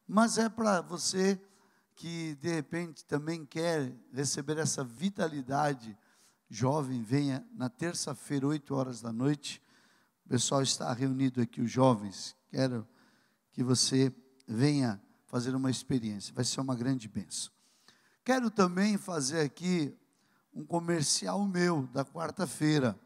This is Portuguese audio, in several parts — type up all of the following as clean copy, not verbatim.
mas é para você que de repente também quer receber essa vitalidade jovem. Venha na terça-feira, 8 horas da noite. O pessoal está reunido aqui, os jovens. Quero que você venha fazer uma experiência, vai ser uma grande bênção. Quero também fazer aqui um comercial meu da quarta-feira.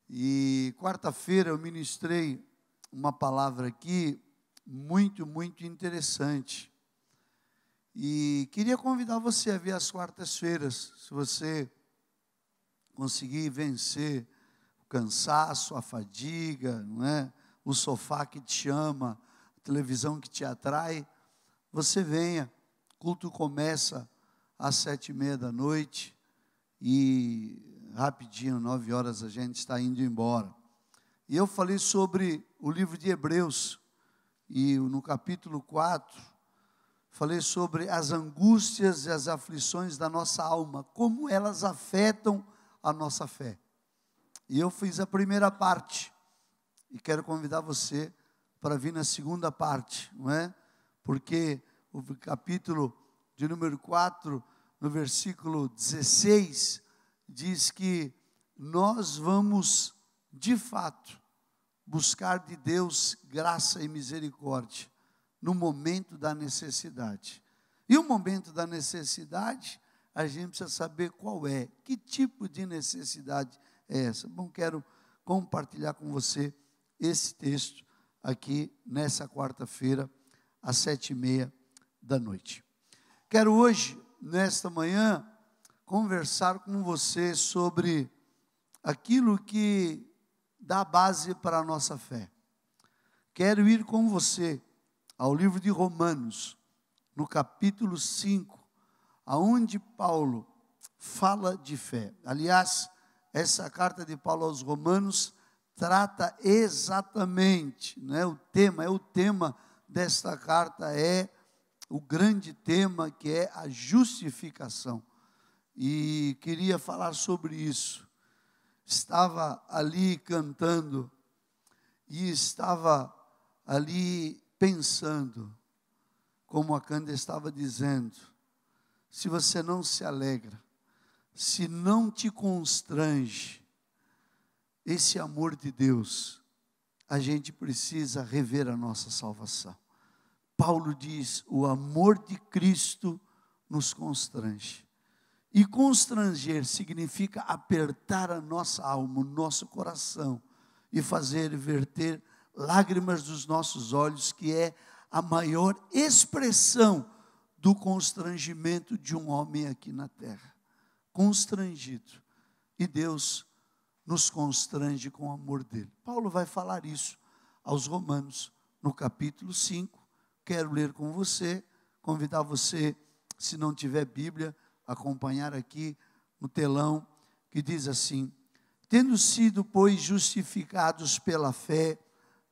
E quarta-feira eu ministrei uma palavra aqui muito, muito interessante. E queria convidar você a vir às quartas-feiras, se você conseguir vencer o cansaço, a fadiga, não é? O sofá que te chama, a televisão que te atrai, você venha. O culto começa às 7:30 da noite e rapidinho, 9 horas, a gente está indo embora. E eu falei sobre o livro de Hebreus, e no capítulo 4, falei sobre as angústias e as aflições da nossa alma, como elas afetam a nossa fé. E eu fiz a primeira parte, e quero convidar você para vir na segunda parte, não é? Porque o capítulo de número 4, no versículo 16, diz que nós vamos, de fato, buscar de Deus graça e misericórdia no momento da necessidade. E o momento da necessidade, a gente precisa saber qual é, que tipo de necessidade é essa. Bom, quero compartilhar com você esse texto aqui nessa quarta-feira, às 7:30 da noite. Quero hoje, nesta manhã, conversar com você sobre aquilo que dá base para a nossa fé. Quero ir com você ao livro de Romanos, no capítulo 5, aonde Paulo fala de fé. Aliás, essa carta de Paulo aos Romanos trata exatamente, né, o tema desta carta é o grande tema, que é a justificação. E queria falar sobre isso. Estava ali cantando e estava ali pensando, como a Cândida estava dizendo, se você não se alegra, se não te constrange esse amor de Deus, a gente precisa rever a nossa salvação. Paulo diz, o amor de Cristo nos constrange. E constranger significa apertar a nossa alma, o nosso coração, e fazer verter lágrimas dos nossos olhos, que é a maior expressão do constrangimento de um homem aqui na terra. Constrangido. E Deus nos constrange com o amor dele. Paulo vai falar isso aos Romanos, no capítulo 5. Quero ler com você, convidar você, se não tiver Bíblia, acompanhar aqui no telão, que diz assim: tendo sido, pois, justificados pela fé,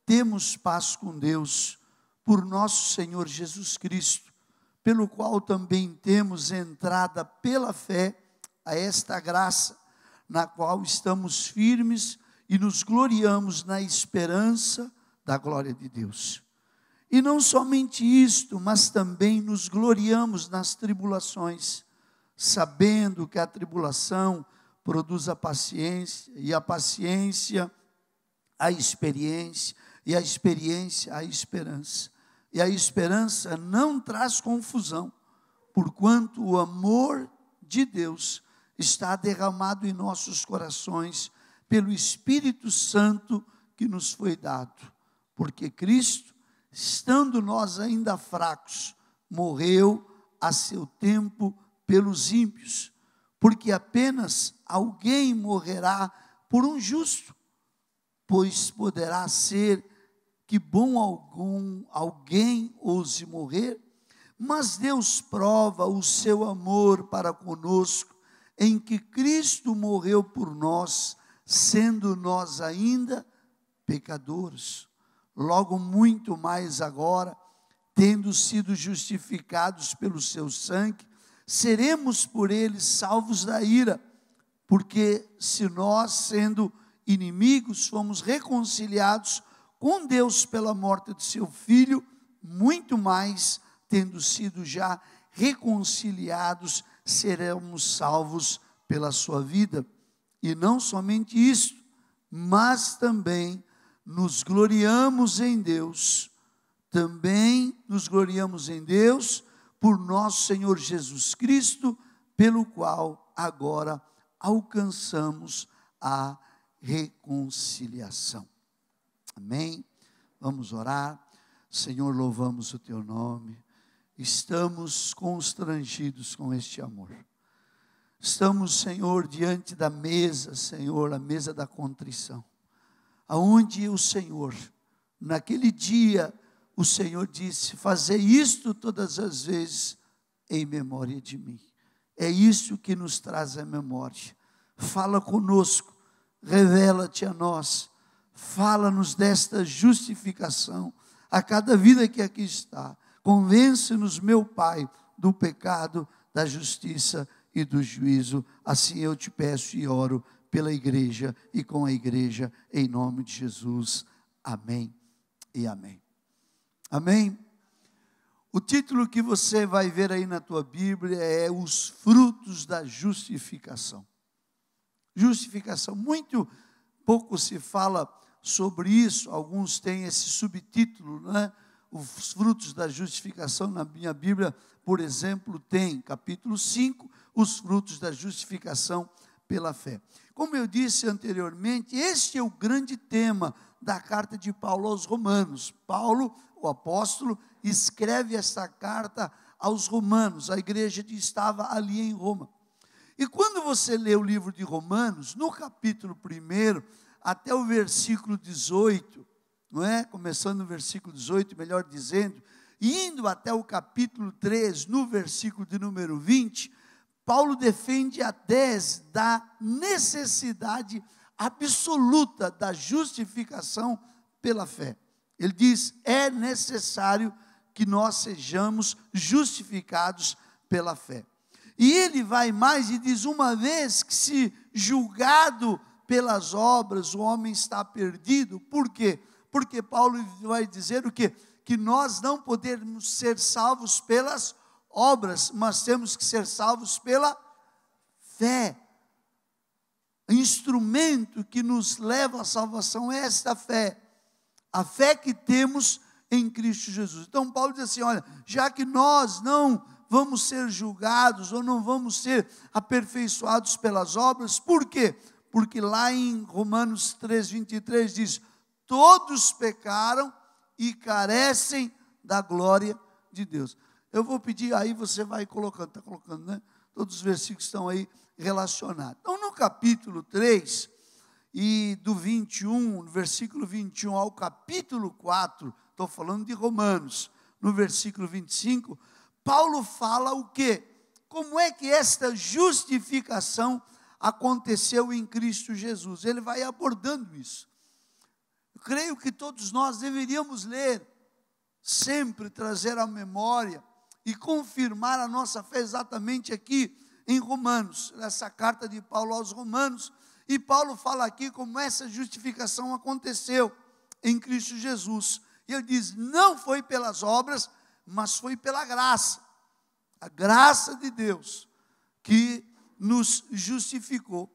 temos paz com Deus, por nosso Senhor Jesus Cristo, pelo qual também temos entrada pela fé a esta graça, na qual estamos firmes e nos gloriamos na esperança da glória de Deus. E não somente isto, mas também nos gloriamos nas tribulações, sabendo que a tribulação produz a paciência, e a paciência a experiência, e a experiência a esperança. E a esperança não traz confusão, porquanto o amor de Deus está derramado em nossos corações pelo Espírito Santo que nos foi dado. Porque Cristo, estando nós ainda fracos, morreu a seu tempo pelos ímpios, porque apenas alguém morrerá por um justo, pois poderá ser que bom alguém ouse morrer, mas Deus prova o seu amor para conosco, em que Cristo morreu por nós, sendo nós ainda pecadores. Logo muito mais agora, tendo sido justificados pelo seu sangue, seremos por ele salvos da ira, porque se nós, sendo inimigos, fomos reconciliados com Deus pela morte de seu Filho, muito mais, tendo sido já reconciliados, seremos salvos pela sua vida. E não somente isso, mas também nos gloriamos em Deus, por nosso Senhor Jesus Cristo, pelo qual agora alcançamos a reconciliação. Amém? Vamos orar. Senhor, louvamos o teu nome. Estamos constrangidos com este amor. Estamos, Senhor, diante da mesa, Senhor, a mesa da contrição, aonde o Senhor, naquele dia, o Senhor disse: fazei isto todas as vezes em memória de mim. É isso que nos traz a memória. Fala conosco, revela-te a nós, fala-nos desta justificação, a cada vida que aqui está. Convence-nos, meu Pai, do pecado, da justiça e do juízo. Assim eu te peço e oro pela igreja e com a igreja, em nome de Jesus. Amém e amém. Amém? O título que você vai ver aí na tua Bíblia é Os Frutos da Justificação. Justificação, muito pouco se fala sobre isso, alguns têm esse subtítulo, né? Os frutos da justificação. Na minha Bíblia, por exemplo, tem, capítulo 5, os frutos da justificação pela fé. Como eu disse anteriormente, este é o grande tema da carta de Paulo aos Romanos. Paulo, o apóstolo, escreve esta carta aos Romanos, a igreja que estava ali em Roma. E quando você lê o livro de Romanos, no capítulo 1, até o versículo 18, não é? Começando no versículo 18, melhor dizendo, indo até o capítulo 3, no versículo de número 20, Paulo defende a tese da necessidade absoluta da justificação pela fé. Ele diz: é necessário que nós sejamos justificados pela fé. E ele vai mais e diz: uma vez que se julgado pelas obras, o homem está perdido. Por quê? Porque Paulo vai dizer o quê? Que nós não podemos ser salvos pelas obras, mas temos que ser salvos pela fé. O instrumento que nos leva à salvação é esta fé. A fé que temos em Cristo Jesus. Então Paulo diz assim: olha, já que nós não vamos ser julgados ou não vamos ser aperfeiçoados pelas obras, por quê? Porque lá em Romanos 3:23 diz: todos pecaram e carecem da glória de Deus. Eu vou pedir, aí você vai colocando, está colocando, né? Todos os versículos estão aí relacionados. Então no capítulo 3, e do 21, no versículo 21 ao capítulo 4, estou falando de Romanos, no versículo 25, Paulo fala o quê? Como é que esta justificação aconteceu em Cristo Jesus? Ele vai abordando isso. Eu creio que todos nós deveríamos ler, sempre trazer à memória e confirmar a nossa fé exatamente aqui em Romanos, nessa carta de Paulo aos Romanos. E Paulo fala aqui como essa justificação aconteceu em Cristo Jesus. E ele diz: não foi pelas obras, mas foi pela graça. A graça de Deus que nos justificou.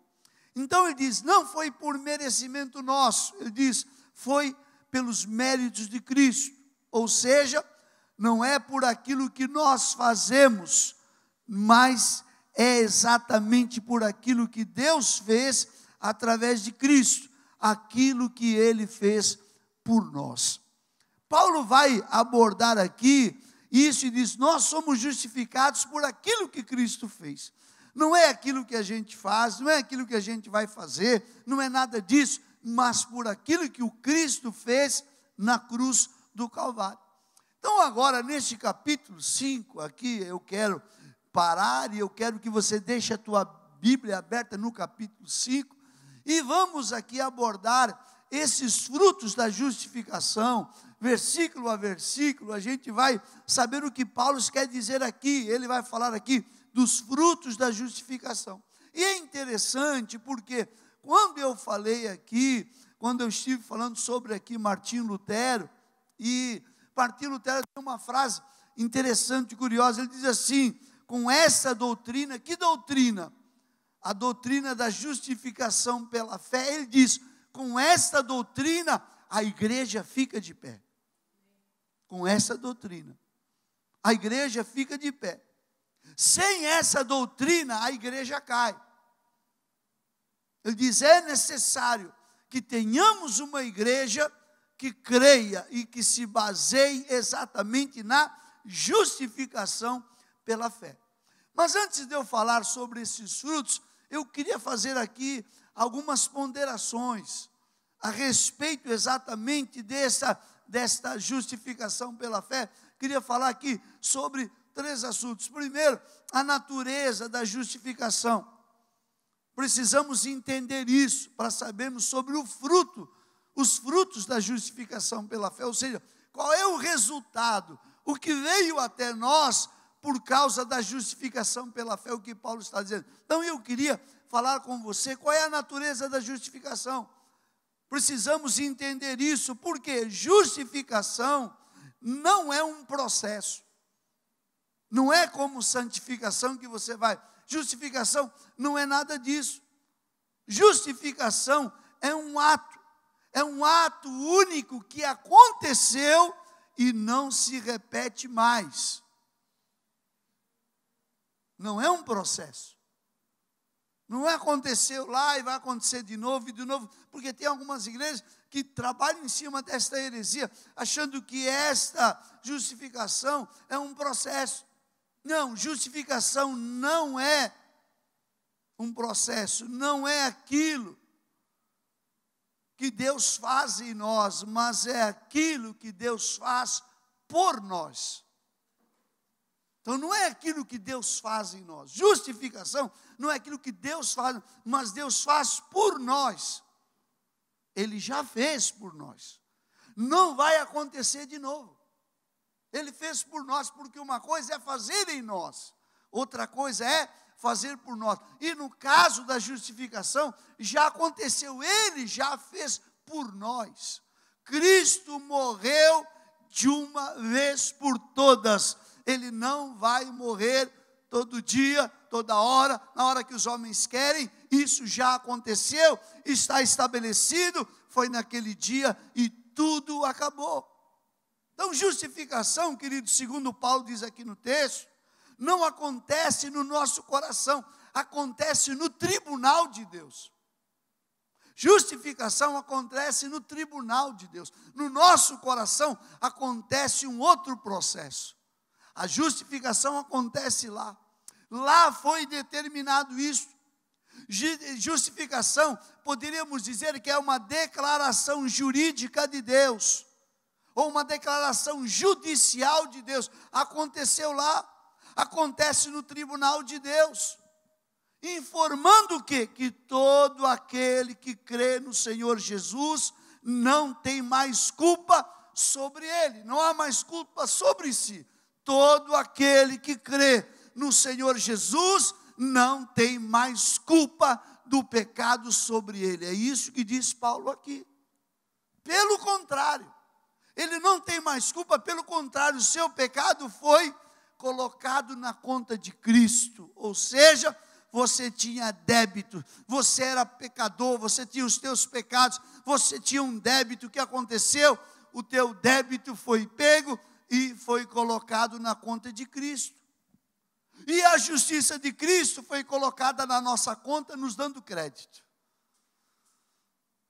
Então ele diz: não foi por merecimento nosso. Ele diz: foi pelos méritos de Cristo. Ou seja, não é por aquilo que nós fazemos, mas é exatamente por aquilo que Deus fez através de Cristo, aquilo que Ele fez por nós. Paulo vai abordar aqui isso e diz: nós somos justificados por aquilo que Cristo fez. Não é aquilo que a gente faz, não é aquilo que a gente vai fazer, não é nada disso, mas por aquilo que o Cristo fez na cruz do Calvário. Então agora, neste capítulo 5 aqui, eu quero parar e eu quero que você deixe a tua Bíblia aberta no capítulo 5, e vamos aqui abordar esses frutos da justificação, versículo a versículo. A gente vai saber o que Paulo quer dizer aqui. Ele vai falar aqui dos frutos da justificação. E é interessante porque quando eu falei aqui, quando eu estive falando sobre aqui Martinho Lutero, e Martinho Lutero tem uma frase interessante e curiosa. Ele diz assim: com essa doutrina, que doutrina? A doutrina da justificação pela fé. Ele diz: com esta doutrina, a igreja fica de pé. Com essa doutrina, a igreja fica de pé. Sem essa doutrina, a igreja cai. Ele diz: é necessário que tenhamos uma igreja que creia e que se baseie exatamente na justificação pela fé. Mas antes de eu falar sobre esses frutos, eu queria fazer aqui algumas ponderações a respeito exatamente desta justificação pela fé. Queria falar aqui sobre 3 assuntos. Primeiro, a natureza da justificação. Precisamos entender isso para sabermos sobre os frutos da justificação pela fé, ou seja, qual é o resultado, o que veio até nós por causa da justificação pela fé, o que Paulo está dizendo. Então eu queria falar com você qual é a natureza da justificação. Precisamos entender isso, porque justificação não é um processo, não é como santificação que você vai. Justificação não é nada disso. Justificação é um ato único que aconteceu e não se repete mais. Não é um processo. Não aconteceu lá e vai acontecer de novo e de novo, porque tem algumas igrejas que trabalham em cima desta heresia, achando que esta justificação é um processo. Não, justificação não é um processo, não é aquilo que Deus faz em nós, mas é aquilo que Deus faz por nós. Então não é aquilo que Deus faz em nós. Justificação não é aquilo que Deus faz, mas Deus faz por nós. Ele já fez por nós. Não vai acontecer de novo. Ele fez por nós, porque uma coisa é fazer em nós, outra coisa é fazer por nós. E no caso da justificação, já aconteceu, Ele já fez por nós. Cristo morreu de uma vez por todas. Ele não vai morrer todo dia, toda hora, na hora que os homens querem. Isso já aconteceu, está estabelecido, foi naquele dia e tudo acabou. Então, justificação, querido, segundo Paulo diz aqui no texto, não acontece no nosso coração, acontece no tribunal de Deus. Justificação acontece no tribunal de Deus. No nosso coração acontece um outro processo. A justificação acontece lá. Lá foi determinado isso. Justificação, poderíamos dizer que é uma declaração jurídica de Deus, ou uma declaração judicial de Deus. Aconteceu lá, acontece no tribunal de Deus, informando o quê? Que todo aquele que crê no Senhor Jesus não tem mais culpa sobre ele, não há mais culpa sobre si. Todo aquele que crê no Senhor Jesus não tem mais culpa do pecado sobre ele. É isso que diz Paulo aqui. Pelo contrário, ele não tem mais culpa, pelo contrário, o seu pecado foi colocado na conta de Cristo. Ou seja, você tinha débito, você era pecador, você tinha os teus pecados, você tinha um débito que aconteceu, o teu débito foi pego e foi colocado na conta de Cristo. E a justiça de Cristo foi colocada na nossa conta, nos dando crédito.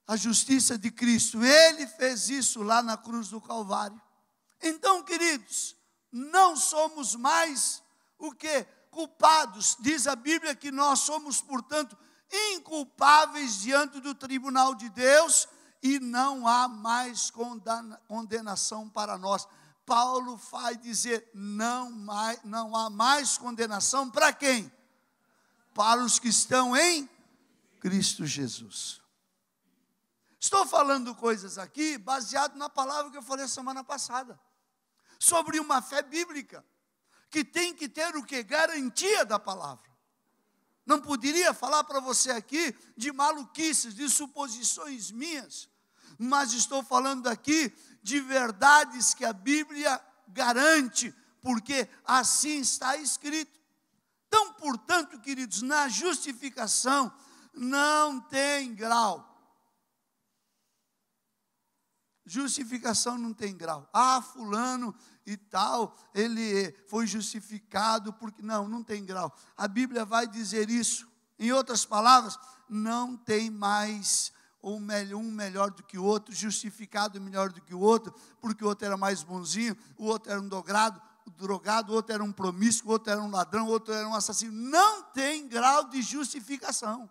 A justiça de Cristo, Ele fez isso lá na cruz do Calvário. Então, queridos, não somos mais o que? Culpados. Diz a Bíblia que nós somos, portanto, inculpáveis diante do tribunal de Deus e não há mais condenação para nós. Paulo vai dizer, não há mais condenação para quem? Para os que estão em Cristo Jesus. Estou falando coisas aqui baseado na palavra que eu falei semana passada, sobre uma fé bíblica, que tem que ter o que? Garantia da palavra. Não poderia falar para você aqui de maluquices, de suposições minhas, mas estou falando aqui de verdades que a Bíblia garante, porque assim está escrito. Então, portanto, queridos, na justificação não tem grau. Justificação não tem grau. Ah, fulano e tal, ele foi justificado porque... Não tem grau. A Bíblia vai dizer isso. Em outras palavras, não tem mais um melhor do que o outro, justificado melhor do que o outro, porque o outro era mais bonzinho, o outro era um drogado, o outro era um promíscuo, o outro era um ladrão, o outro era um assassino. Não tem grau de justificação.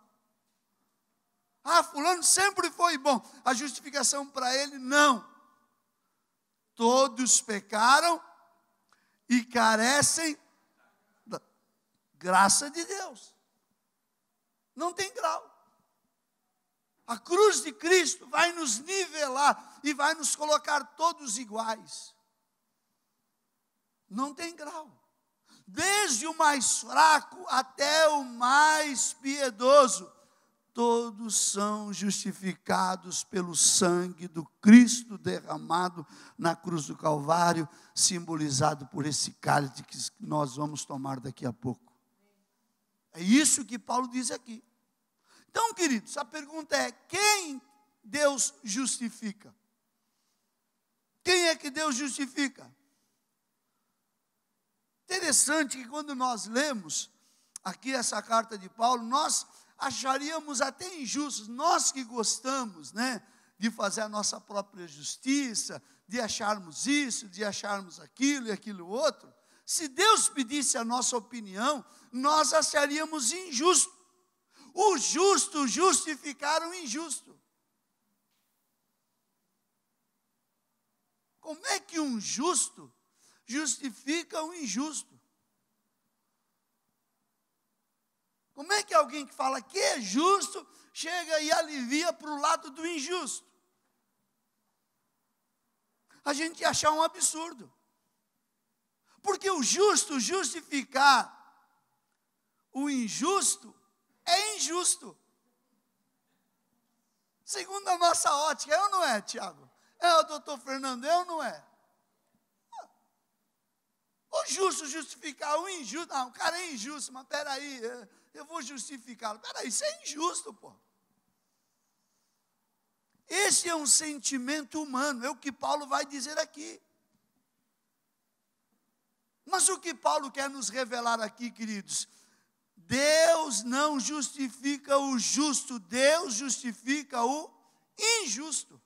Ah, fulano sempre foi bom. A justificação para ele, não. Todos pecaram e carecem da graça de Deus. Não tem grau. A cruz de Cristo vai nos nivelar e vai nos colocar todos iguais. Não tem grau. Desde o mais fraco até o mais piedoso, todos são justificados pelo sangue do Cristo derramado na cruz do Calvário, simbolizado por esse cálice que nós vamos tomar daqui a pouco. É isso que Paulo diz aqui. Então, queridos, a pergunta é: quem Deus justifica? Quem é que Deus justifica? Interessante que quando nós lemos aqui essa carta de Paulo, nós acharíamos até injustos, nós que gostamos, de fazer a nossa própria justiça, de acharmos isso, de acharmos aquilo e aquilo outro. Se Deus pedisse a nossa opinião, nós acharíamos injusto. O justo justificar o injusto. Como é que um justo justifica o injusto? Como é que alguém que fala que é justo, chega e alivia para o lado do injusto? A gente ia achar um absurdo. Porque o justo justificar o injusto é injusto. Segundo a nossa ótica, é ou não é, Tiago? É o doutor Fernando, é ou não é? O justo justificar o injusto. Não, o cara é injusto, mas peraí, eu vou justificá-lo. Peraí, isso é injusto, pô. Esse é um sentimento humano, é o que Paulo vai dizer aqui. Mas o que Paulo quer nos revelar aqui, queridos? Deus não justifica o justo, Deus justifica o injusto.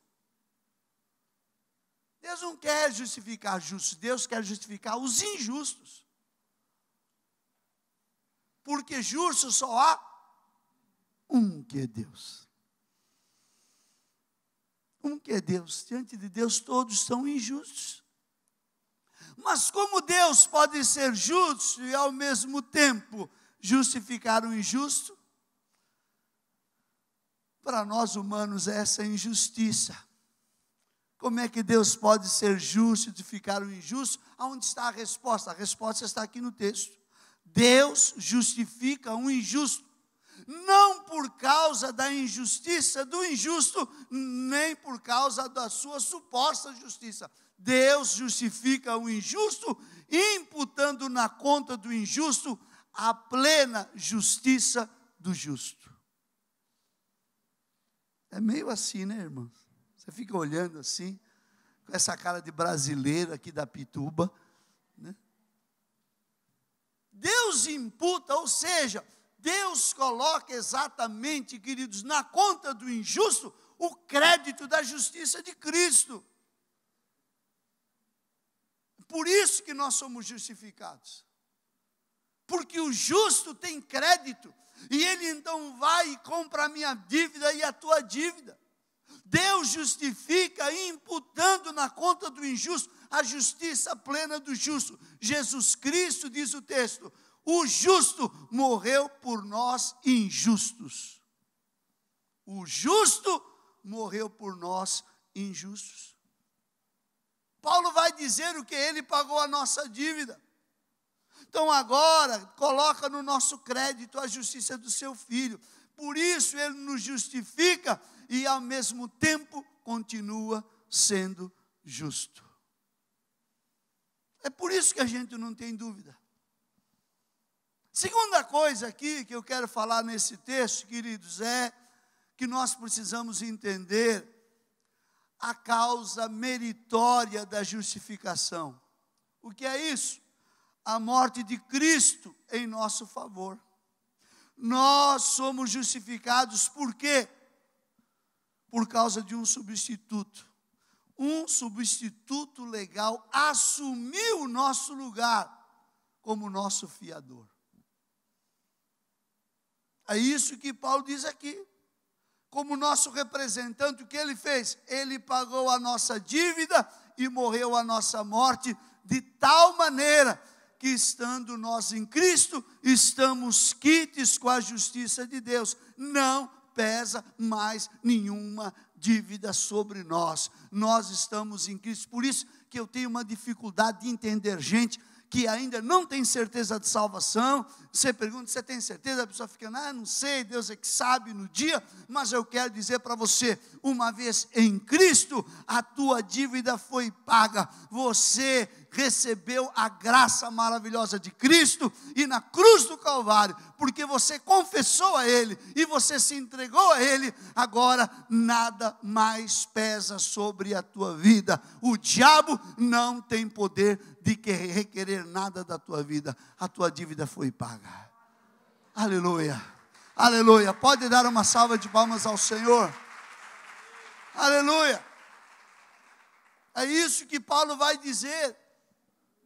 Deus não quer justificar justos, Deus quer justificar os injustos. Porque justo só há um que é Deus. Um que é Deus. Diante de Deus todos são injustos. Mas como Deus pode ser justo e ao mesmo tempo justificar o injusto? Para nós humanos essa é injustiça. Como é que Deus pode ser justo e justificar o injusto? Aonde está a resposta? A resposta está aqui no texto. Deus justifica o injusto, não por causa da injustiça do injusto, nem por causa da sua suposta justiça. Deus justifica o injusto, imputando na conta do injusto a plena justiça do justo. É meio assim, né, irmãos? Você fica olhando assim, com essa cara de brasileiro aqui da Pituba, né? Deus imputa, ou seja, Deus coloca exatamente, queridos, na conta do injusto, o crédito da justiça de Cristo. Por isso que nós somos justificados. Porque o justo tem crédito, e ele então vai e compra a minha dívida e a tua dívida. Deus justifica imputando na conta do injusto a justiça plena do justo. Jesus Cristo, diz o texto, o justo morreu por nós injustos. O justo morreu por nós injustos. Paulo vai dizer o que ele pagou a nossa dívida. Então agora, coloca no nosso crédito a justiça do seu Filho. Por isso ele nos justifica e ao mesmo tempo continua sendo justo. É por isso que a gente não tem dúvida. Segunda coisa aqui que eu quero falar nesse texto, queridos, é que nós precisamos entender a causa meritória da justificação. O que é isso? A morte de Cristo em nosso favor. Nós somos justificados por quê? Por causa de um substituto. Um substituto legal assumiu o nosso lugar como nosso fiador. É isso que Paulo diz aqui. Como nosso representante, o que ele fez? Ele pagou a nossa dívida e morreu a nossa morte, de tal maneira que, estando nós em Cristo, estamos quites com a justiça de Deus. Não pesa mais nenhuma dívida sobre nós. Nós estamos em Cristo. Por isso que eu tenho uma dificuldade de entender gente que ainda não tem certeza de salvação. Você pergunta, você tem certeza? A pessoa fica, não sei, Deus é que sabe no dia. Mas eu quero dizer para você, uma vez em Cristo, a tua dívida foi paga. Você recebeu a graça maravilhosa de Cristo, e na cruz do Calvário, porque você confessou a Ele, e você se entregou a Ele, agora nada mais pesa sobre a tua vida. O diabo não tem poder de requerer nada da tua vida. A tua dívida foi paga. Aleluia, aleluia. Pode dar uma salva de palmas ao Senhor. Aleluia. É isso que Paulo vai dizer.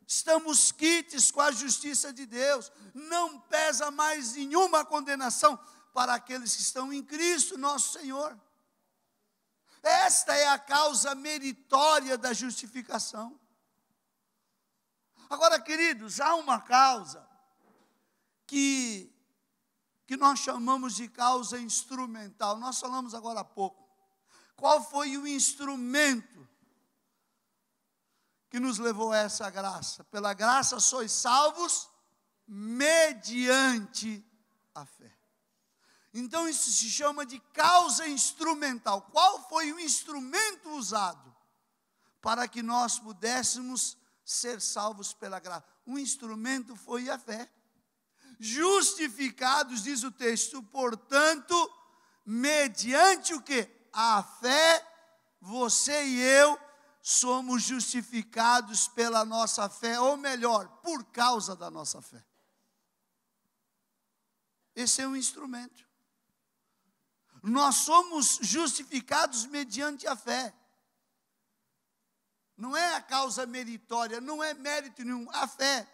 Estamos quites com a justiça de Deus. Não pesa mais nenhuma condenação para aqueles que estão em Cristo, nosso Senhor. Esta é a causa meritória da justificação. Agora, queridos, há uma causa que nós chamamos de causa instrumental. Nós falamos agora há pouco. Qual foi o instrumento que nos levou a essa graça? Pela graça sois salvos mediante a fé. Então isso se chama de causa instrumental. Qual foi o instrumento usado para que nós pudéssemos ser salvos pela graça? O instrumento foi a fé. Justificados, diz o texto, portanto, mediante o quê? A fé, você e eu somos justificados pela nossa fé, ou melhor, por causa da nossa fé. Esse é um instrumento. Nós somos justificados mediante a fé. Não é a causa meritória, não é mérito nenhum, a fé.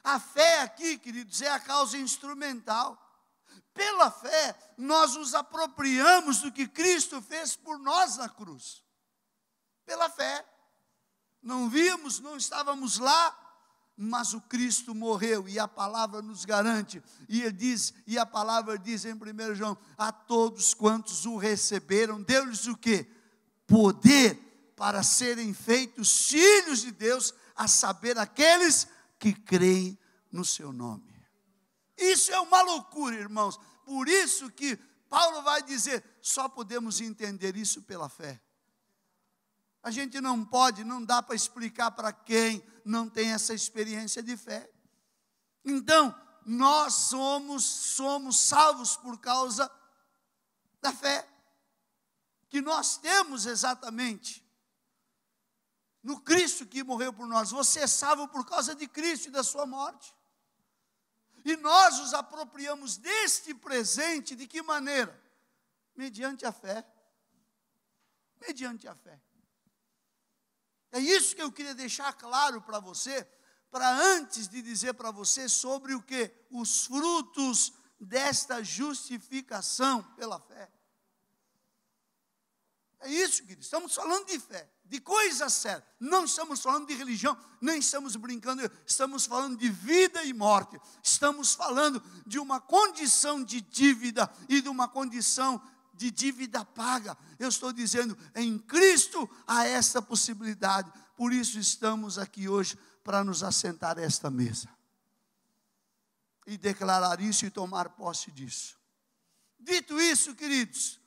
A fé aqui, queridos, é a causa instrumental. Pela fé, nós nos apropriamos do que Cristo fez por nós na cruz. Pela fé. Não víamos, não estávamos lá, mas o Cristo morreu, e a palavra nos garante, e ele diz, e a palavra diz em 1 João, a todos quantos o receberam, deu-lhes o quê? Poder para serem feitos filhos de Deus, a saber, aqueles que creem no seu nome. Isso é uma loucura, irmãos. Por isso que Paulo vai dizer, só podemos entender isso pela fé. A gente não pode, não dá para explicar para quem não tem essa experiência de fé. Então, nós somos salvos por causa da fé que nós temos exatamente no Cristo que morreu por nós. Você é salvo por causa de Cristo e da sua morte. E nós nos apropriamos deste presente, de que maneira? Mediante a fé. Mediante a fé. É isso que eu queria deixar claro para você, para antes de dizer para você sobre o que? Os frutos desta justificação pela fé. É isso, querido. Estamos falando de fé, de coisa séria. Não estamos falando de religião, nem estamos brincando, estamos falando de vida e morte. Estamos falando de uma condição de dívida e de uma condição de dívida paga. Eu estou dizendo, em Cristo há essa possibilidade. Por isso estamos aqui hoje para nos assentar a esta mesa e declarar isso e tomar posse disso. Dito isso, queridos,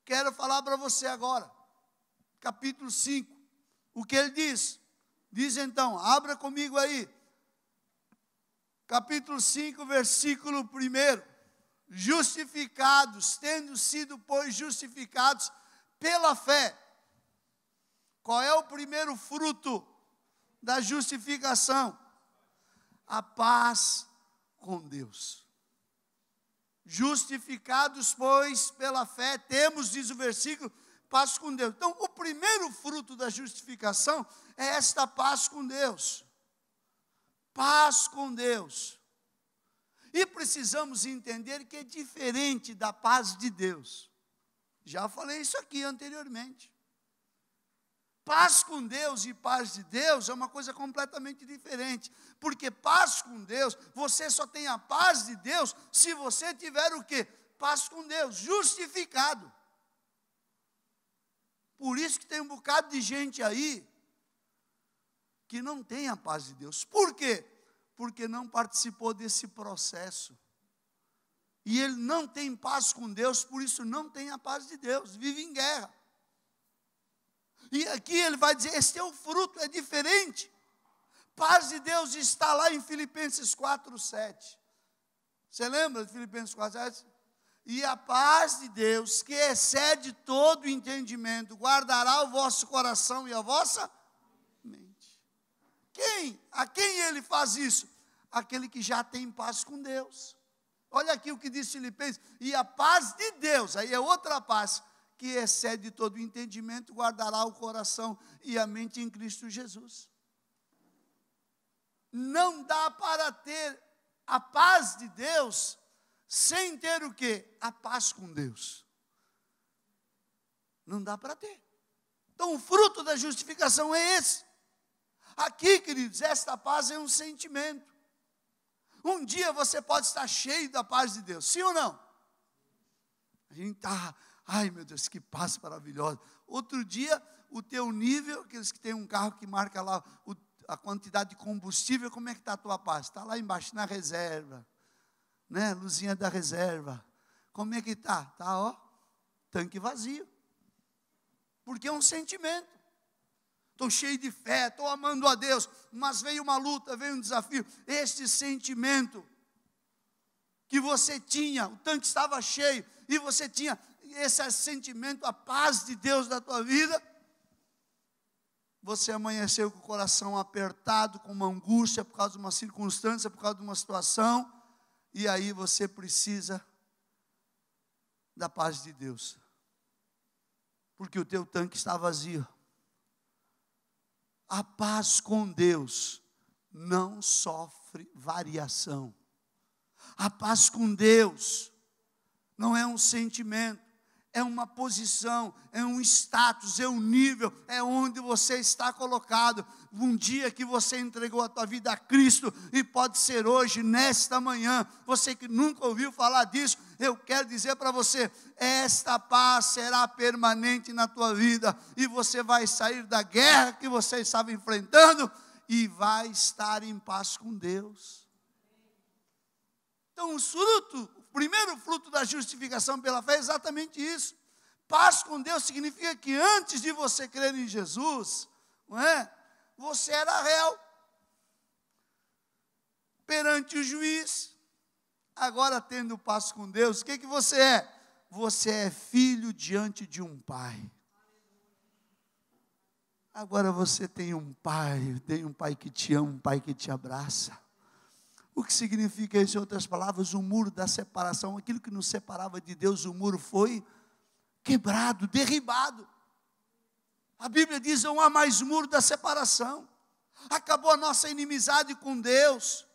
quero falar para você agora, capítulo 5, o que ele diz. Diz então, abra comigo aí, capítulo 5, versículo 1. Justificados, tendo sido, pois, justificados pela fé. Qual é o primeiro fruto da justificação? A paz com Deus. Justificados, pois, pela fé, temos, diz o versículo, paz com Deus. Então, o primeiro fruto da justificação é esta paz com Deus. Paz com Deus. E precisamos entender que é diferente da paz de Deus. Já falei isso aqui anteriormente. Paz com Deus e paz de Deus é uma coisa completamente diferente. Porque paz com Deus, você só tem a paz de Deus se você tiver o quê? Paz com Deus, justificado. Por isso que tem um bocado de gente aí que não tem a paz de Deus. Por quê? Porque não participou desse processo. E ele não tem paz com Deus, por isso não tem a paz de Deus, vive em guerra. E aqui ele vai dizer, este é o fruto, é diferente. Paz de Deus está lá em Filipenses 4:7. Você lembra de Filipenses 4:7? E a paz de Deus, que excede todo entendimento, guardará o vosso coração e a vossa mente. A quem ele faz isso? Aquele que já tem paz com Deus. Olha aqui o que diz Filipenses. E a paz de Deus, aí é outra paz, que excede todo entendimento, guardará o coração e a mente em Cristo Jesus. Não dá para ter a paz de Deus sem ter o quê? A paz com Deus. Não dá para ter. Então o fruto da justificação é esse. Aqui, queridos, esta paz é um sentimento. Um dia você pode estar cheio da paz de Deus, sim ou não? A gente está, ai meu Deus, que paz maravilhosa. Outro dia, o teu nível, aqueles que têm um carro que marca lá a quantidade de combustível, como é que está a tua paz? Está lá embaixo na reserva, né? Luzinha da reserva. Como é que está? Está, ó, tanque vazio. Porque é um sentimento. Estou cheio de fé, estou amando a Deus, mas veio uma luta, veio um desafio. Este sentimento que você tinha, o tanque estava cheio, e você tinha esse sentimento, a paz de Deus na tua vida, você amanheceu com o coração apertado, com uma angústia, por causa de uma circunstância, por causa de uma situação, e aí você precisa da paz de Deus, porque o teu tanque está vazio. A paz com Deus não sofre variação. A paz com Deus não é um sentimento, é uma posição, é um status, é um nível, é onde você está colocado. Um dia que você entregou a tua vida a Cristo, e pode ser hoje, nesta manhã, você que nunca ouviu falar disso, eu quero dizer para você, esta paz será permanente na tua vida, e você vai sair da guerra que você estava enfrentando, e vai estar em paz com Deus. Então o primeiro fruto da justificação pela fé é exatamente isso. Paz com Deus significa que antes de você crer em Jesus, não é? Você era réu perante o juiz. Agora, tendo paz com Deus, o que você é? Você é filho diante de um pai. Agora você tem um pai que te ama, um pai que te abraça. O que significa isso? Em outras palavras, o muro da separação, aquilo que nos separava de Deus, o muro foi quebrado, derribado. A Bíblia diz, não há mais muro da separação. Acabou a nossa inimizade com Deus.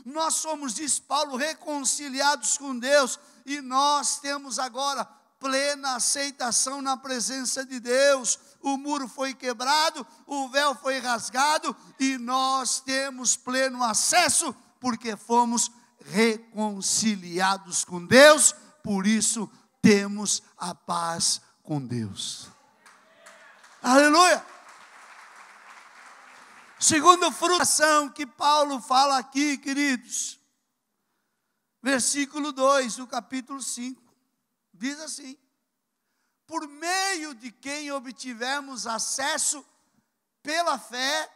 Nós somos, diz Paulo, reconciliados com Deus. E nós temos agora plena aceitação na presença de Deus. O muro foi quebrado, o véu foi rasgado, e nós temos pleno acesso, porque fomos reconciliados com Deus. Por isso temos a paz com Deus. Aleluia! Segundo fruto que Paulo fala aqui, queridos, versículo 2 do capítulo 5, diz assim: por meio de quem obtivemos acesso pela fé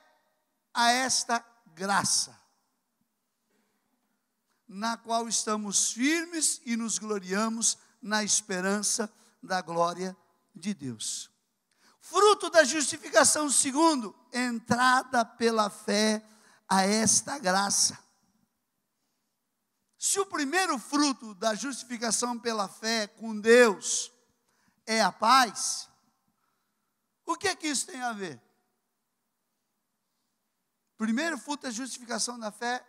a esta graça, na qual estamos firmes e nos gloriamos na esperança da glória de Deus. Fruto da justificação, segundo, entrada pela fé a esta graça. Se o primeiro fruto da justificação pela fé com Deus é a paz, o que é que isso tem a ver? Primeiro fruto da justificação da fé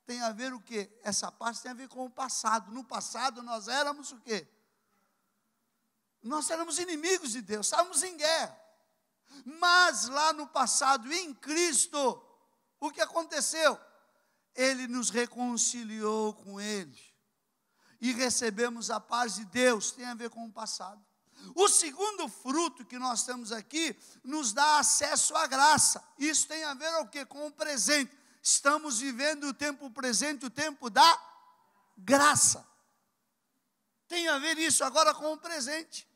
tem a ver o quê? Essa paz tem a ver com o passado. No passado nós éramos o quê? Nós éramos inimigos de Deus, estávamos em guerra. Mas lá no passado, em Cristo, o que aconteceu? Ele nos reconciliou com Ele. E recebemos a paz de Deus, tem a ver com o passado. O segundo fruto que nós temos aqui, nos dá acesso à graça. Isso tem a ver o quê? Com o presente. Estamos vivendo o tempo presente, o tempo da graça. Tem a ver isso agora com o presente.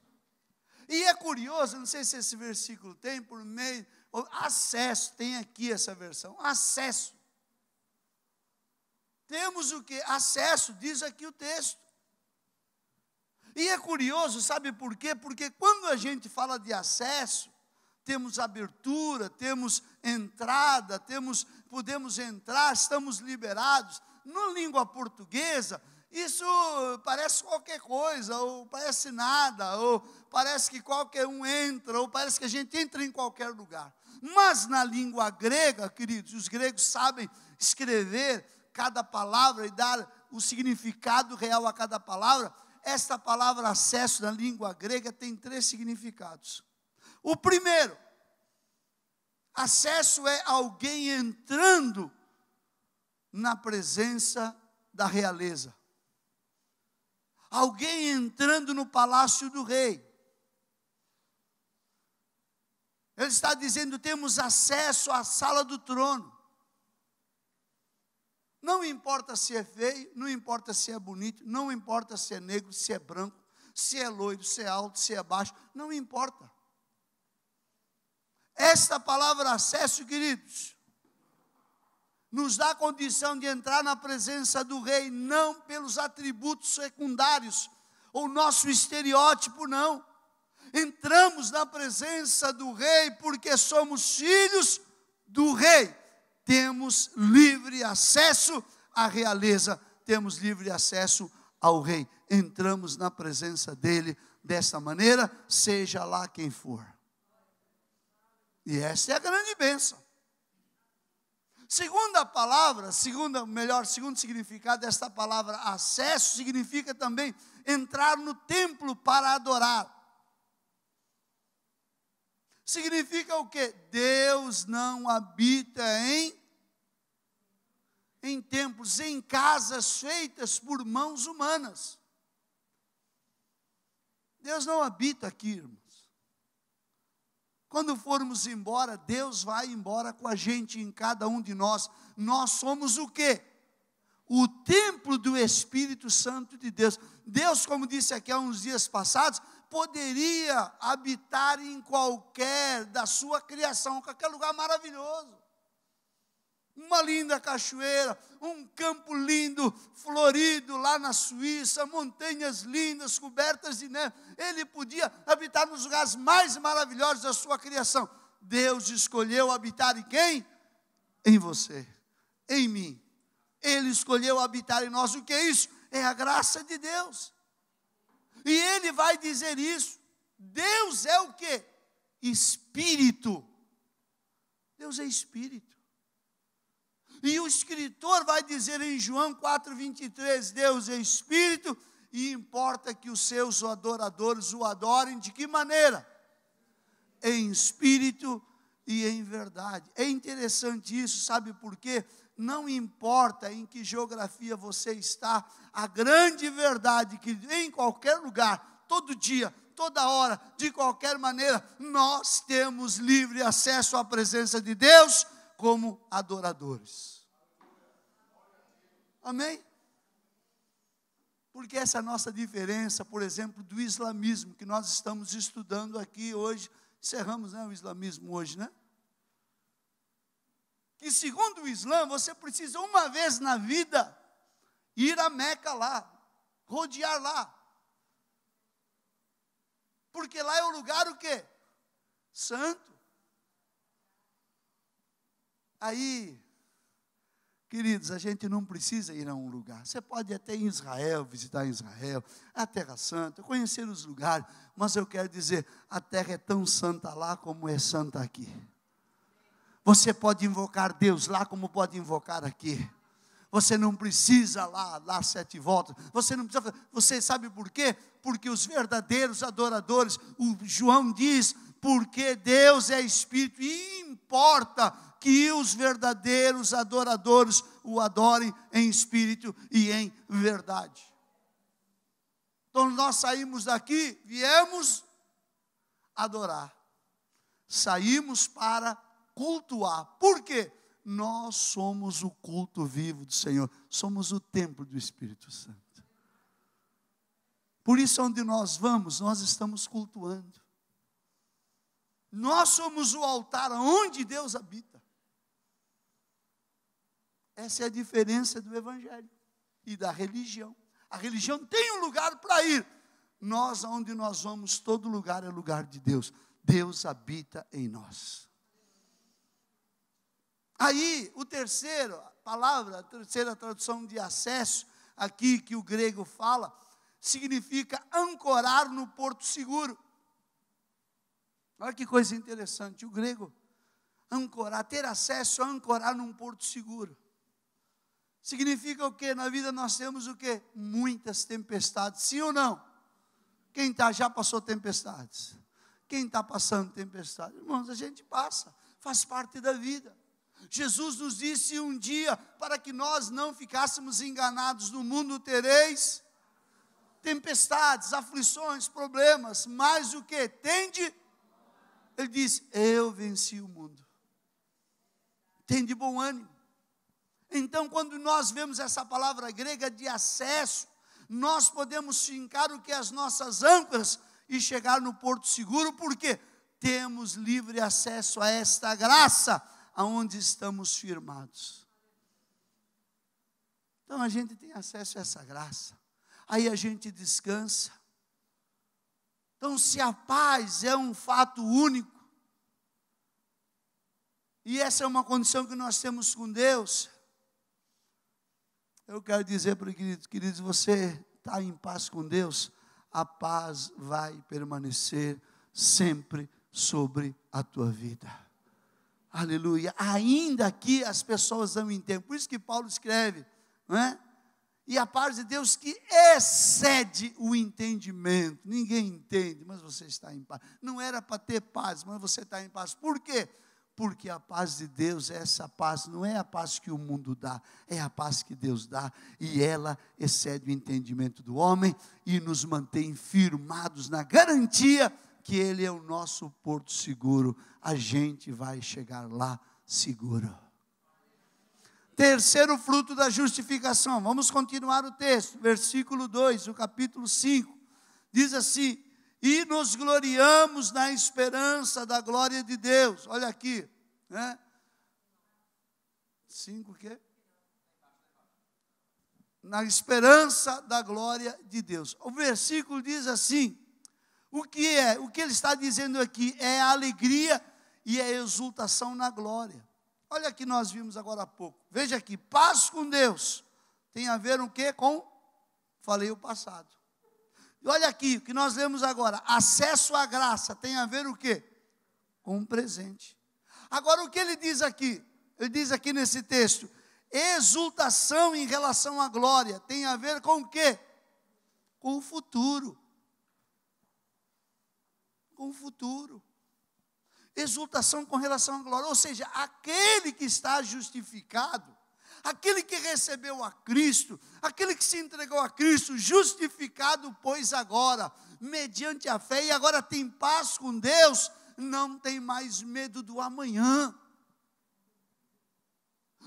E é curioso, não sei se esse versículo tem, por meio, acesso, tem aqui essa versão, acesso. Temos o que? Acesso, diz aqui o texto. E é curioso, sabe por quê? Porque quando a gente fala de acesso, temos abertura, temos entrada, podemos entrar, estamos liberados. Na língua portuguesa, isso parece qualquer coisa, ou parece nada, ou parece que qualquer um entra, ou parece que a gente entra em qualquer lugar. Mas na língua grega, queridos, os gregos sabem escrever cada palavra e dar o significado real a cada palavra. Esta palavra acesso na língua grega tem 3 significados. O primeiro, acesso é alguém entrando na presença da realeza. Alguém entrando no palácio do rei. Ele está dizendo, temos acesso à sala do trono. Não importa se é feio, não importa se é bonito, não importa se é negro, se é branco, se é loiro, se é alto, se é baixo, não importa. Esta palavra acesso, queridos, nos dá a condição de entrar na presença do rei, não pelos atributos secundários, ou nosso estereótipo, não. Entramos na presença do rei porque somos filhos do rei. Temos livre acesso à realeza, temos livre acesso ao rei. Entramos na presença dele desta maneira, seja lá quem for. E essa é a grande bênção. Segunda palavra, segundo significado desta palavra acesso, significa também entrar no templo para adorar. Significa o quê? Deus não habita em templos, em casas feitas por mãos humanas. Deus não habita aqui, irmãos. Quando formos embora, Deus vai embora com a gente, em cada um de nós. Nós somos o quê? O templo do Espírito Santo de Deus. Deus, como disse aqui há uns dias passados, poderia habitar em qualquer da sua criação, qualquer lugar maravilhoso. Uma linda cachoeira, um campo lindo, florido lá na Suíça, montanhas lindas, cobertas de neve. Ele podia habitar nos lugares mais maravilhosos da sua criação. Deus escolheu habitar em quem? Em você, em mim. Ele escolheu habitar em nós. O que é isso? É a graça de Deus. E ele vai dizer isso. Deus é o quê? Espírito. Deus é Espírito. E o escritor vai dizer em João 4,23, Deus é Espírito, e importa que os seus adoradores o adorem de que maneira? Em espírito e em verdade. É interessante isso, sabe por quê? Não importa em que geografia você está, a grande verdade é que em qualquer lugar, todo dia, toda hora, de qualquer maneira, nós temos livre acesso à presença de Deus como adoradores. Amém? Porque essa é a nossa diferença, por exemplo, do islamismo, que nós estamos estudando aqui hoje. Encerramos, o islamismo hoje, né? que segundo o Islã, você precisa uma vez na vida ir a Meca lá, rodear lá. Porque lá é o lugar o quê? Santo. Aí, queridos, a gente não precisa ir a um lugar. Você pode até ir em Israel, visitar Israel, a Terra Santa, conhecer os lugares. Mas eu quero dizer, a terra é tão santa lá como é santa aqui. Você pode invocar Deus lá como pode invocar aqui. Você não precisa dar 7 voltas. Você não precisa. Você sabe por quê? Porque os verdadeiros adoradores, o João diz, porque Deus é Espírito e importa que os verdadeiros adoradores o adorem em espírito e em verdade. Então nós saímos daqui, viemos adorar. Saímos para cultuar. Por quê? Nós somos o culto vivo do Senhor. Somos o templo do Espírito Santo. Por isso, onde nós vamos, nós estamos cultuando. Nós somos o altar onde Deus habita. Essa é a diferença do Evangelho e da religião. A religião tem um lugar para ir. Nós, onde nós vamos, todo lugar é lugar de Deus. Deus habita em nós. Aí, a terceira tradução de acesso, aqui que o grego fala, significa ancorar no porto seguro. Olha que coisa interessante, o grego, ancorar, ter acesso a ancorar num porto seguro. Significa o quê? Na vida nós temos o quê? Muitas tempestades, sim ou não? Quem já passou tempestades? Quem está passando tempestades? Irmãos, a gente passa, faz parte da vida. Jesus nos disse um dia, para que nós não ficássemos enganados, no mundo tereis tempestades, aflições, problemas, mas o que? Tende, ele diz, eu venci o mundo. Tende bom ânimo. Então, quando nós vemos essa palavra grega de acesso, nós podemos fincar o que? As nossas âncoras e chegar no porto seguro, porque temos livre acesso a esta graça, aonde estamos firmados. Então, a gente tem acesso a essa graça. Aí a gente descansa. Então, se a paz é um fato único, e essa é uma condição que nós temos com Deus, eu quero dizer para os queridos, você está em paz com Deus, a paz vai permanecer sempre sobre a tua vida. Aleluia. Ainda que as pessoas não entendam. Por isso que Paulo escreve, não é? E a paz de Deus que excede o entendimento. Ninguém entende, mas você está em paz. Não era para ter paz, mas você está em paz. Por quê? Porque a paz de Deus, essa paz, não é a paz que o mundo dá, é a paz que Deus dá, e ela excede o entendimento do homem, e nos mantém firmados na garantia que Ele é o nosso porto seguro, a gente vai chegar lá seguro. Terceiro fruto da justificação, vamos continuar o texto, versículo 2, do capítulo 5, diz assim, e nos gloriamos na esperança da glória de Deus. Olha aqui, né? 5 o quê? Na esperança da glória de Deus. O versículo diz assim, o que ele está dizendo aqui é a alegria e a exultação na glória. Olha que nós vimos agora há pouco. Veja aqui, paz com Deus tem a ver o quê? Falei o passado. E olha aqui, o que nós lemos agora, acesso à graça, tem a ver o quê? Com o presente. Agora o que ele diz aqui? Ele diz aqui nesse texto, exultação em relação à glória, tem a ver com o quê? Com o futuro. Com o futuro. Exultação com relação à glória, ou seja, aquele que está justificado, aquele que recebeu a Cristo, aquele que se entregou a Cristo, justificado, pois agora, mediante a fé, e agora tem paz com Deus, não tem mais medo do amanhã,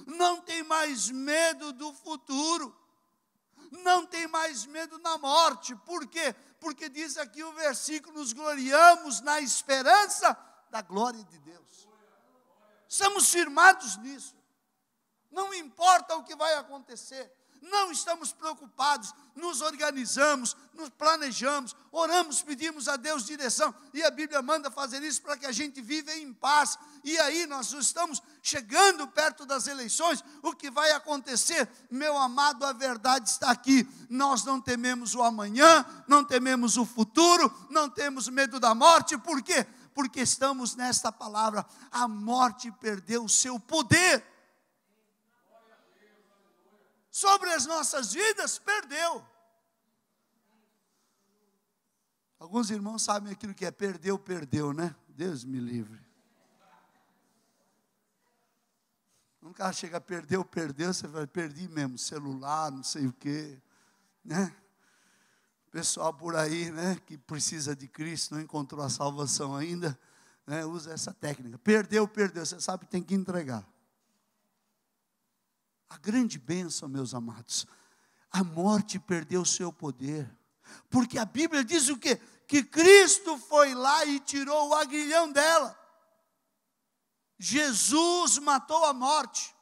não tem mais medo do futuro, não tem mais medo da morte. Por quê? Porque diz aqui o versículo, nos gloriamos na esperança da glória de Deus. Estamos firmados nisso. Não importa o que vai acontecer. Não estamos preocupados, nos organizamos, nos planejamos, oramos, pedimos a Deus direção, e a Bíblia manda fazer isso para que a gente viva em paz. E aí nós estamos chegando perto das eleições. O que vai acontecer? Meu amado, a verdade está aqui. Nós não tememos o amanhã, não tememos o futuro, não temos medo da morte. Por quê? Porque estamos nesta palavra. A morte perdeu o seu poder sobre as nossas vidas, perdeu. Alguns irmãos sabem aquilo que é perdeu, né? Deus me livre. Um cara chega, perdeu, você vai, perdi mesmo, celular, não sei o quê, né? Pessoal por aí, né, que precisa de Cristo, não encontrou a salvação ainda, né, usa essa técnica. Perdeu, você sabe que tem que entregar. A grande bênção, meus amados, a morte perdeu o seu poder, porque a Bíblia diz o quê? Que Cristo foi lá e tirou o aguilhão dela. Jesus matou a morte.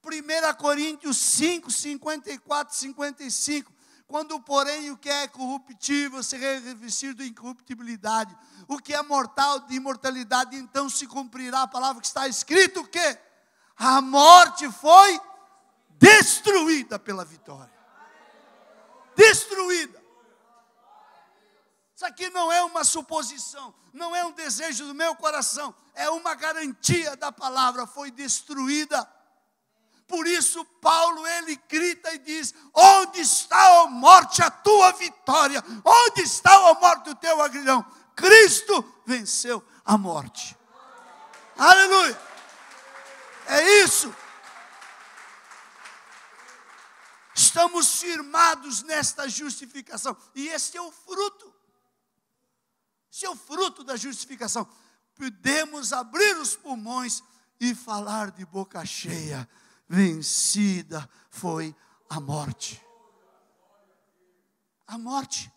1 Coríntios 5, 54, 55. Quando, porém, o que é corruptível se revestir de incorruptibilidade, o que é mortal de imortalidade, então se cumprirá a palavra que está escrito, o quê? A morte foi destruída pela vitória. Destruída. Isso aqui não é uma suposição, não é um desejo do meu coração, é uma garantia da palavra, foi destruída. Por isso Paulo, ele grita e diz: onde está, ó morte, a tua vitória? Onde está, ó morte, o teu aguilhão? Cristo venceu a morte. Aleluia. É isso. Estamos firmados nesta justificação. E este é o fruto. Esse é o fruto da justificação. Podemos abrir os pulmões e falar de boca cheia: vencida foi a morte. A morte.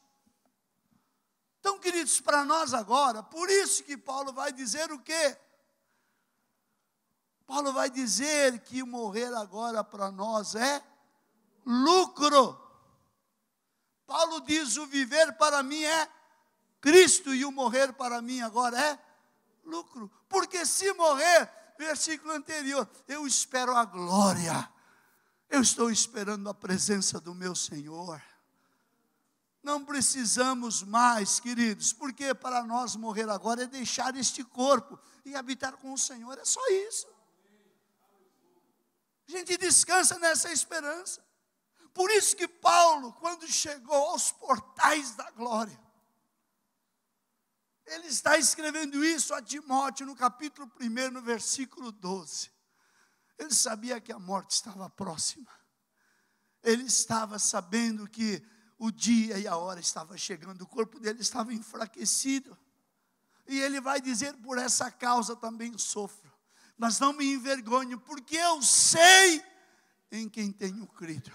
Então, queridos, para nós agora, por isso que Paulo vai dizer o quê? Paulo vai dizer que morrer agora para nós é lucro. Paulo diz: o viver para mim é Cristo e o morrer para mim agora é lucro. Porque se morrer, versículo anterior, eu espero a glória. Eu estou esperando a presença do meu Senhor. Não precisamos mais, queridos, porque para nós morrer agora é deixar este corpo e habitar com o Senhor. É só isso. A gente descansa nessa esperança. Por isso que Paulo, quando chegou aos portais da glória, ele está escrevendo isso a Timóteo no capítulo 1, no versículo 12. Ele sabia que a morte estava próxima. Ele estava sabendo que o dia e a hora estava chegando. O corpo dele estava enfraquecido. E ele vai dizer: por essa causa também sofro. Mas não me envergonho, porque eu sei em quem tenho crido.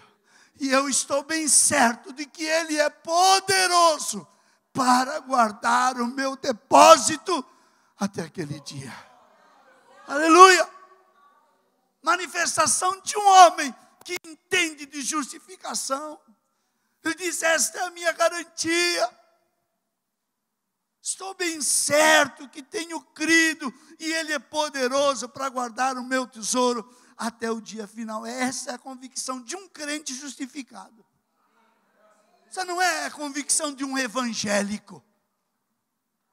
E eu estou bem certo de que Ele é poderoso para guardar o meu depósito até aquele dia. Aleluia! Manifestação de um homem que entende de justificação. Ele diz: esta é a minha garantia. Estou bem certo que tenho crido e Ele é poderoso para guardar o meu tesouro até o dia final. Essa é a convicção de um crente justificado. Essa não é a convicção de um evangélico.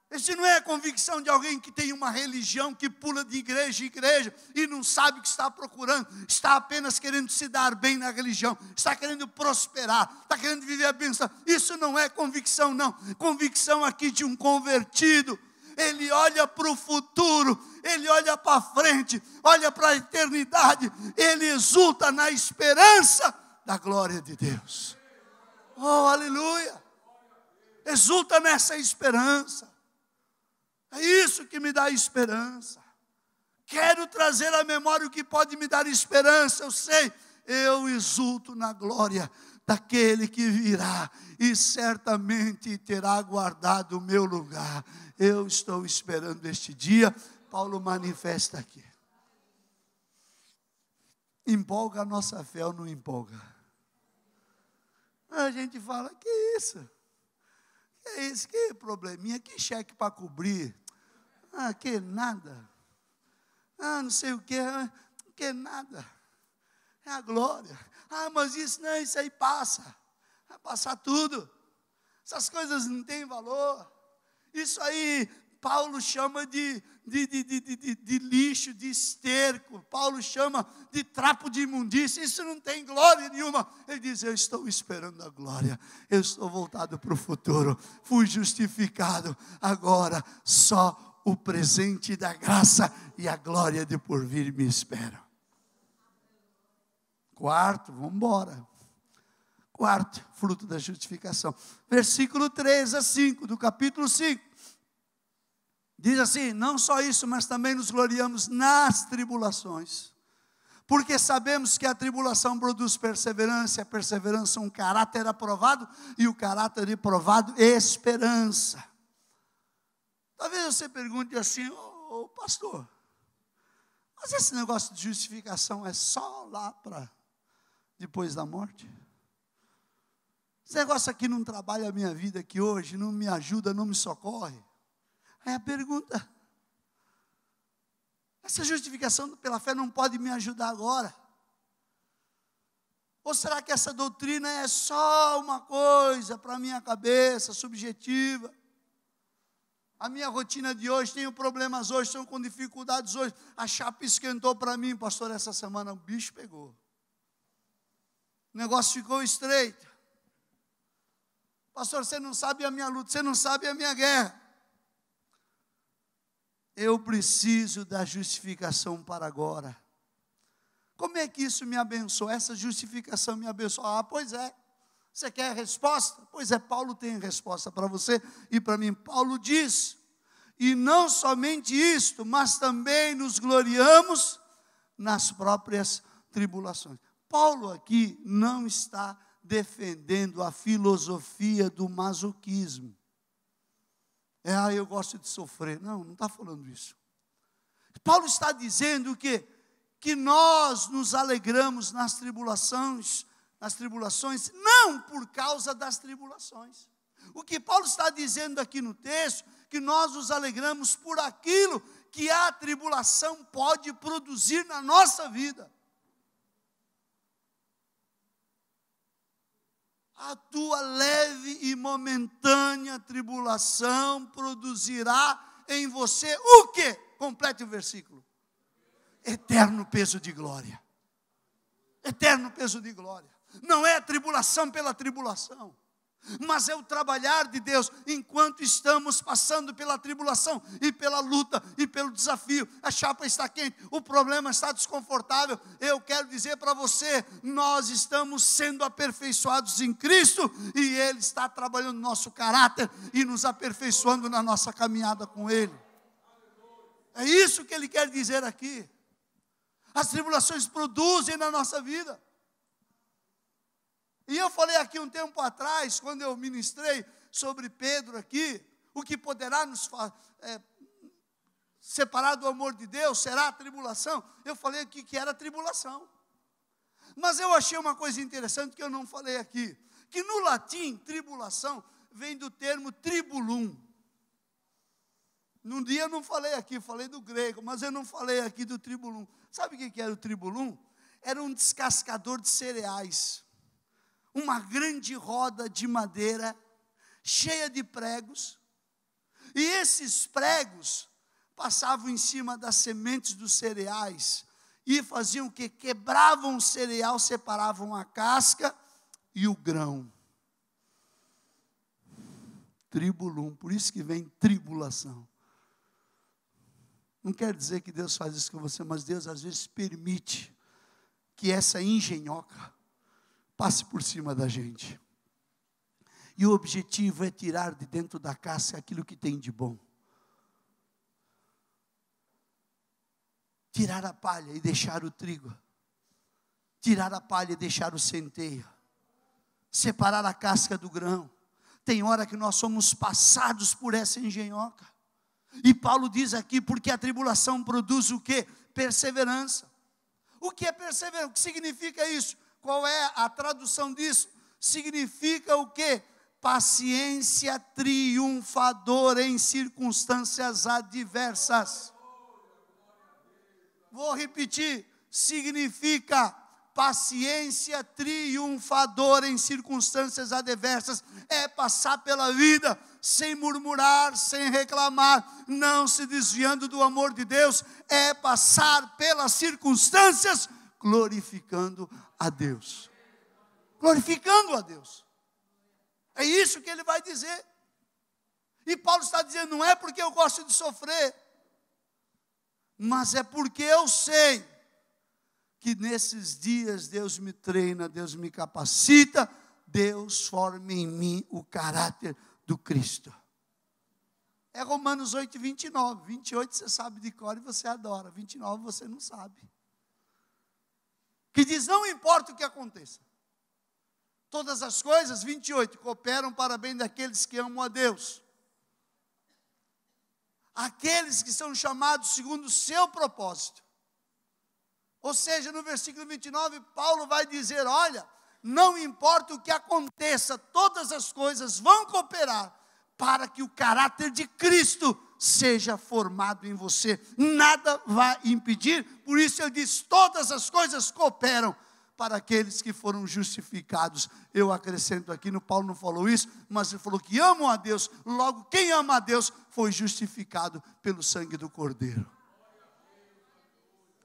Essa não é a convicção de alguém que tem uma religião, que pula de igreja em igreja e não sabe o que está procurando. Está apenas querendo se dar bem na religião. Está querendo prosperar. Está querendo viver a bênção. Isso não é convicção, não. Convicção aqui de um convertido. Ele olha para o futuro, ele olha para frente, olha para a eternidade, ele exulta na esperança da glória de Deus. Oh, aleluia! Exulta nessa esperança. É isso que me dá esperança. Quero trazer à memória o que pode me dar esperança. Eu sei, eu exulto na glória daquele que virá e certamente terá guardado o meu lugar. Eu estou esperando este dia. Paulo manifesta aqui. empolga a nossa fé ou não empolga? A gente fala, que isso? Que isso? Que probleminha? Que cheque para cobrir? Que nada. Não sei o que nada. É a glória. Mas isso não, isso aí passa. Vai passar tudo. Essas coisas não têm valor. Isso aí, Paulo chama de lixo, de esterco. Paulo chama de trapo de imundícia. Isso não tem glória nenhuma. Ele diz, eu estou esperando a glória. Eu estou voltado para o futuro. Fui justificado. Agora só o presente da graça e a glória de por vir me esperam. Quarto, vamos embora. Quarto, fruto da justificação. Versículo 3 a 5 do capítulo 5. Diz assim, não só isso, mas também nos gloriamos nas tribulações. Porque sabemos que a tribulação produz perseverança, a perseverança um caráter aprovado, e o caráter aprovado esperança. Talvez você pergunte assim, pastor, mas esse negócio de justificação é só lá para depois da morte? Esse negócio aqui não trabalha a minha vida aqui hoje, não me ajuda, não me socorre? Aí a pergunta, essa justificação pela fé não pode me ajudar agora? Ou será que essa doutrina é só uma coisa para a minha cabeça, subjetiva? A minha rotina de hoje, tenho problemas hoje, estou com dificuldades hoje. A chapa esquentou para mim, pastor, essa semana o bicho pegou. O negócio ficou estreito. Pastor, você não sabe a minha luta, você não sabe a minha guerra. Eu preciso da justificação para agora. Como é que isso me abençoa? Essa justificação me abençoa? Pois é. Você quer a resposta? Pois é, Paulo tem a resposta para você e para mim. Paulo diz, e não somente isto, mas também nos gloriamos nas próprias tribulações. Paulo aqui não está defendendo a filosofia do masoquismo. Eu gosto de sofrer. Não está falando isso. Paulo está dizendo que nós nos alegramos nas tribulações, não por causa das tribulações. O que Paulo está dizendo aqui no texto, que nós nos alegramos por aquilo que a tribulação pode produzir na nossa vida. A tua leve e momentânea tribulação produzirá em você o quê? Complete o versículo. Eterno peso de glória. Eterno peso de glória. Não é a tribulação pela tribulação, mas é o trabalhar de Deus enquanto estamos passando pela tribulação e pela luta e pelo desafio. A chapa está quente, o problema está desconfortável. Eu quero dizer para você, nós estamos sendo aperfeiçoados em Cristo e Ele está trabalhando no nosso caráter e nos aperfeiçoando na nossa caminhada com Ele. É isso que Ele quer dizer aqui. As tribulações produzem na nossa vida. E eu falei aqui um tempo atrás, quando eu ministrei sobre Pedro aqui, o que poderá nos separar do amor de Deus será a tribulação. Eu falei aqui que era a tribulação. Mas eu achei uma coisa interessante que eu não falei aqui, que no latim, tribulação, vem do termo tribulum. Num dia eu não falei aqui, falei do grego, mas eu não falei aqui do tribulum. Sabe o que era o tribulum? Era um descascador de cereais. Uma grande roda de madeira, cheia de pregos, e esses pregos passavam em cima das sementes dos cereais, e faziam o quê? Quebravam o cereal, separavam a casca e o grão. Tribulum, por isso que vem tribulação. Não quer dizer que Deus faz isso com você, mas Deus às vezes permite que essa engenhoca passe por cima da gente. E o objetivo é tirar de dentro da casca aquilo que tem de bom. Tirar a palha e deixar o trigo. Tirar a palha e deixar o centeio. Separar a casca do grão. Tem hora que nós somos passados por essa engenhoca. E Paulo diz aqui, porque a tribulação produz o quê? Perseverança. O que é perseverança? O que significa isso? Qual é a tradução disso? Significa o quê? Paciência triunfadora em circunstâncias adversas. Vou repetir, significa paciência triunfadora em circunstâncias adversas. É passar pela vida sem murmurar, sem reclamar, não se desviando do amor de Deus. É passar pelas circunstâncias glorificando a Deus. Glorificando a Deus. É isso que ele vai dizer. E Paulo está dizendo, não é porque eu gosto de sofrer, mas é porque eu sei que nesses dias Deus me treina, Deus me capacita, Deus forma em mim o caráter do Cristo. É Romanos 8, 29. 28 você sabe de cor e você adora. 29 você não sabe. Que diz, não importa o que aconteça. Todas as coisas, 28, cooperam para bem daqueles que amam a Deus. Aqueles que são chamados segundo o seu propósito. Ou seja, no versículo 29, Paulo vai dizer, olha, não importa o que aconteça, todas as coisas vão cooperar para que o caráter de Cristo seja formado em você. Nada vai impedir, por isso ele diz, todas as coisas cooperam para aqueles que foram justificados. Eu acrescento aqui, Paulo não falou isso, mas ele falou que amam a Deus, logo quem ama a Deus foi justificado pelo sangue do Cordeiro.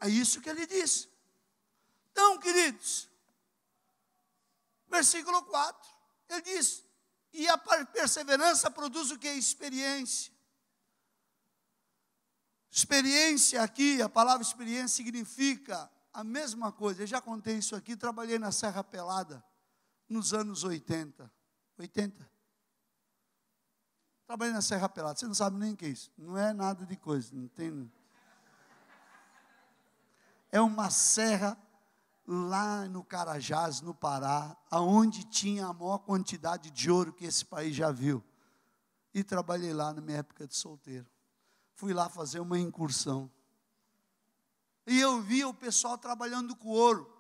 É isso que ele diz. Então, queridos, versículo 4, ele diz, e a perseverança produz o que? Experiência. Experiência aqui, a palavra experiência significa a mesma coisa. Eu já contei isso aqui, trabalhei na Serra Pelada nos anos 80. 80? Trabalhei na Serra Pelada, você não sabe nem o que é isso. Não é nada de coisa, não tem. É uma serra lá no Carajás, no Pará, aonde tinha a maior quantidade de ouro que esse país já viu. E trabalhei lá na minha época de solteiro. Fui lá fazer uma incursão. E eu via o pessoal trabalhando com ouro.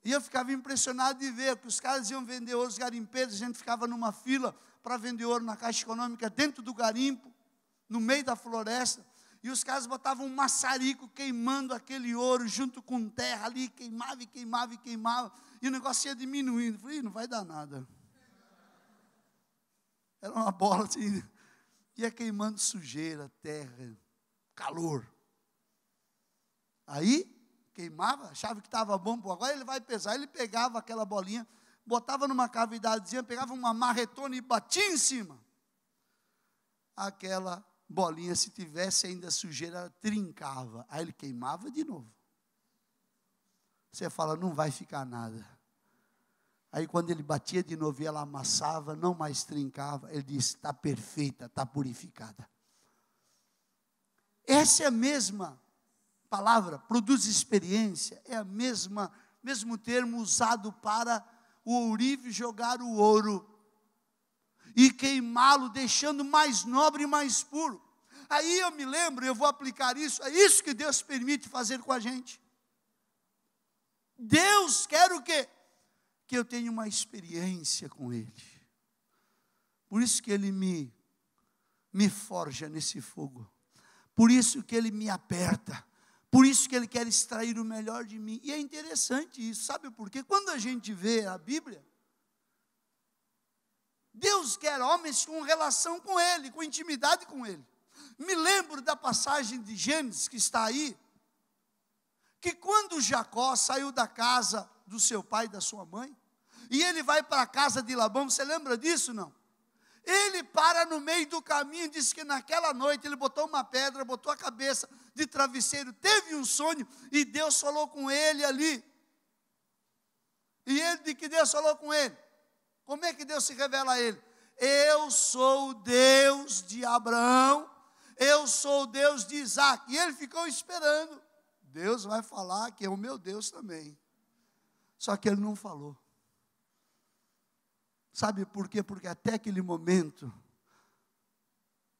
E eu ficava impressionado de ver que os caras iam vender ouro, os garimpeiros, a gente ficava numa fila para vender ouro na Caixa Econômica, dentro do garimpo, no meio da floresta. E os caras botavam um maçarico queimando aquele ouro junto com terra ali, queimava e queimava e queimava. E o negócio ia diminuindo. Eu falei, não vai dar nada. Era uma bola assim, ia queimando sujeira, terra, calor. Aí, queimava, achava que estava bom, agora ele vai pesar. Ele pegava aquela bolinha, botava numa cavidadezinha, pegava uma marretona e batia em cima. Aquela bolinha, se tivesse ainda sujeira, ela trincava. Aí ele queimava de novo. Você fala, não vai ficar nada. Aí quando ele batia de novo e ela amassava, não mais trincava, ele disse, está perfeita, está purificada. Essa é a mesma palavra, produz experiência, é a mesmo termo usado para o ourive jogar o ouro e queimá-lo, deixando mais nobre e mais puro. Aí eu me lembro, eu vou aplicar isso, é isso que Deus permite fazer com a gente. Deus quer o quê? Que eu tenha uma experiência com Ele. Por isso que Ele me forja nesse fogo. Por isso que Ele me aperta. Por isso que Ele quer extrair o melhor de mim. E é interessante isso, sabe por quê? Quando a gente vê a Bíblia, Deus quer homens com relação com Ele, com intimidade com Ele. Me lembro da passagem de Gênesis que está aí, que quando Jacó saiu da casa do seu pai e da sua mãe, e ele vai para a casa de Labão, você lembra disso, não? Ele para no meio do caminho, diz que naquela noite ele botou uma pedra, botou a cabeça de travesseiro, teve um sonho, e Deus falou com ele ali. E ele, de que Deus falou com ele? Como é que Deus se revela a ele? Eu sou o Deus de Abraão, eu sou o Deus de Isaac. E ele ficou esperando. Deus vai falar que é o meu Deus também. Só que ele não falou. Sabe por quê? Porque até aquele momento,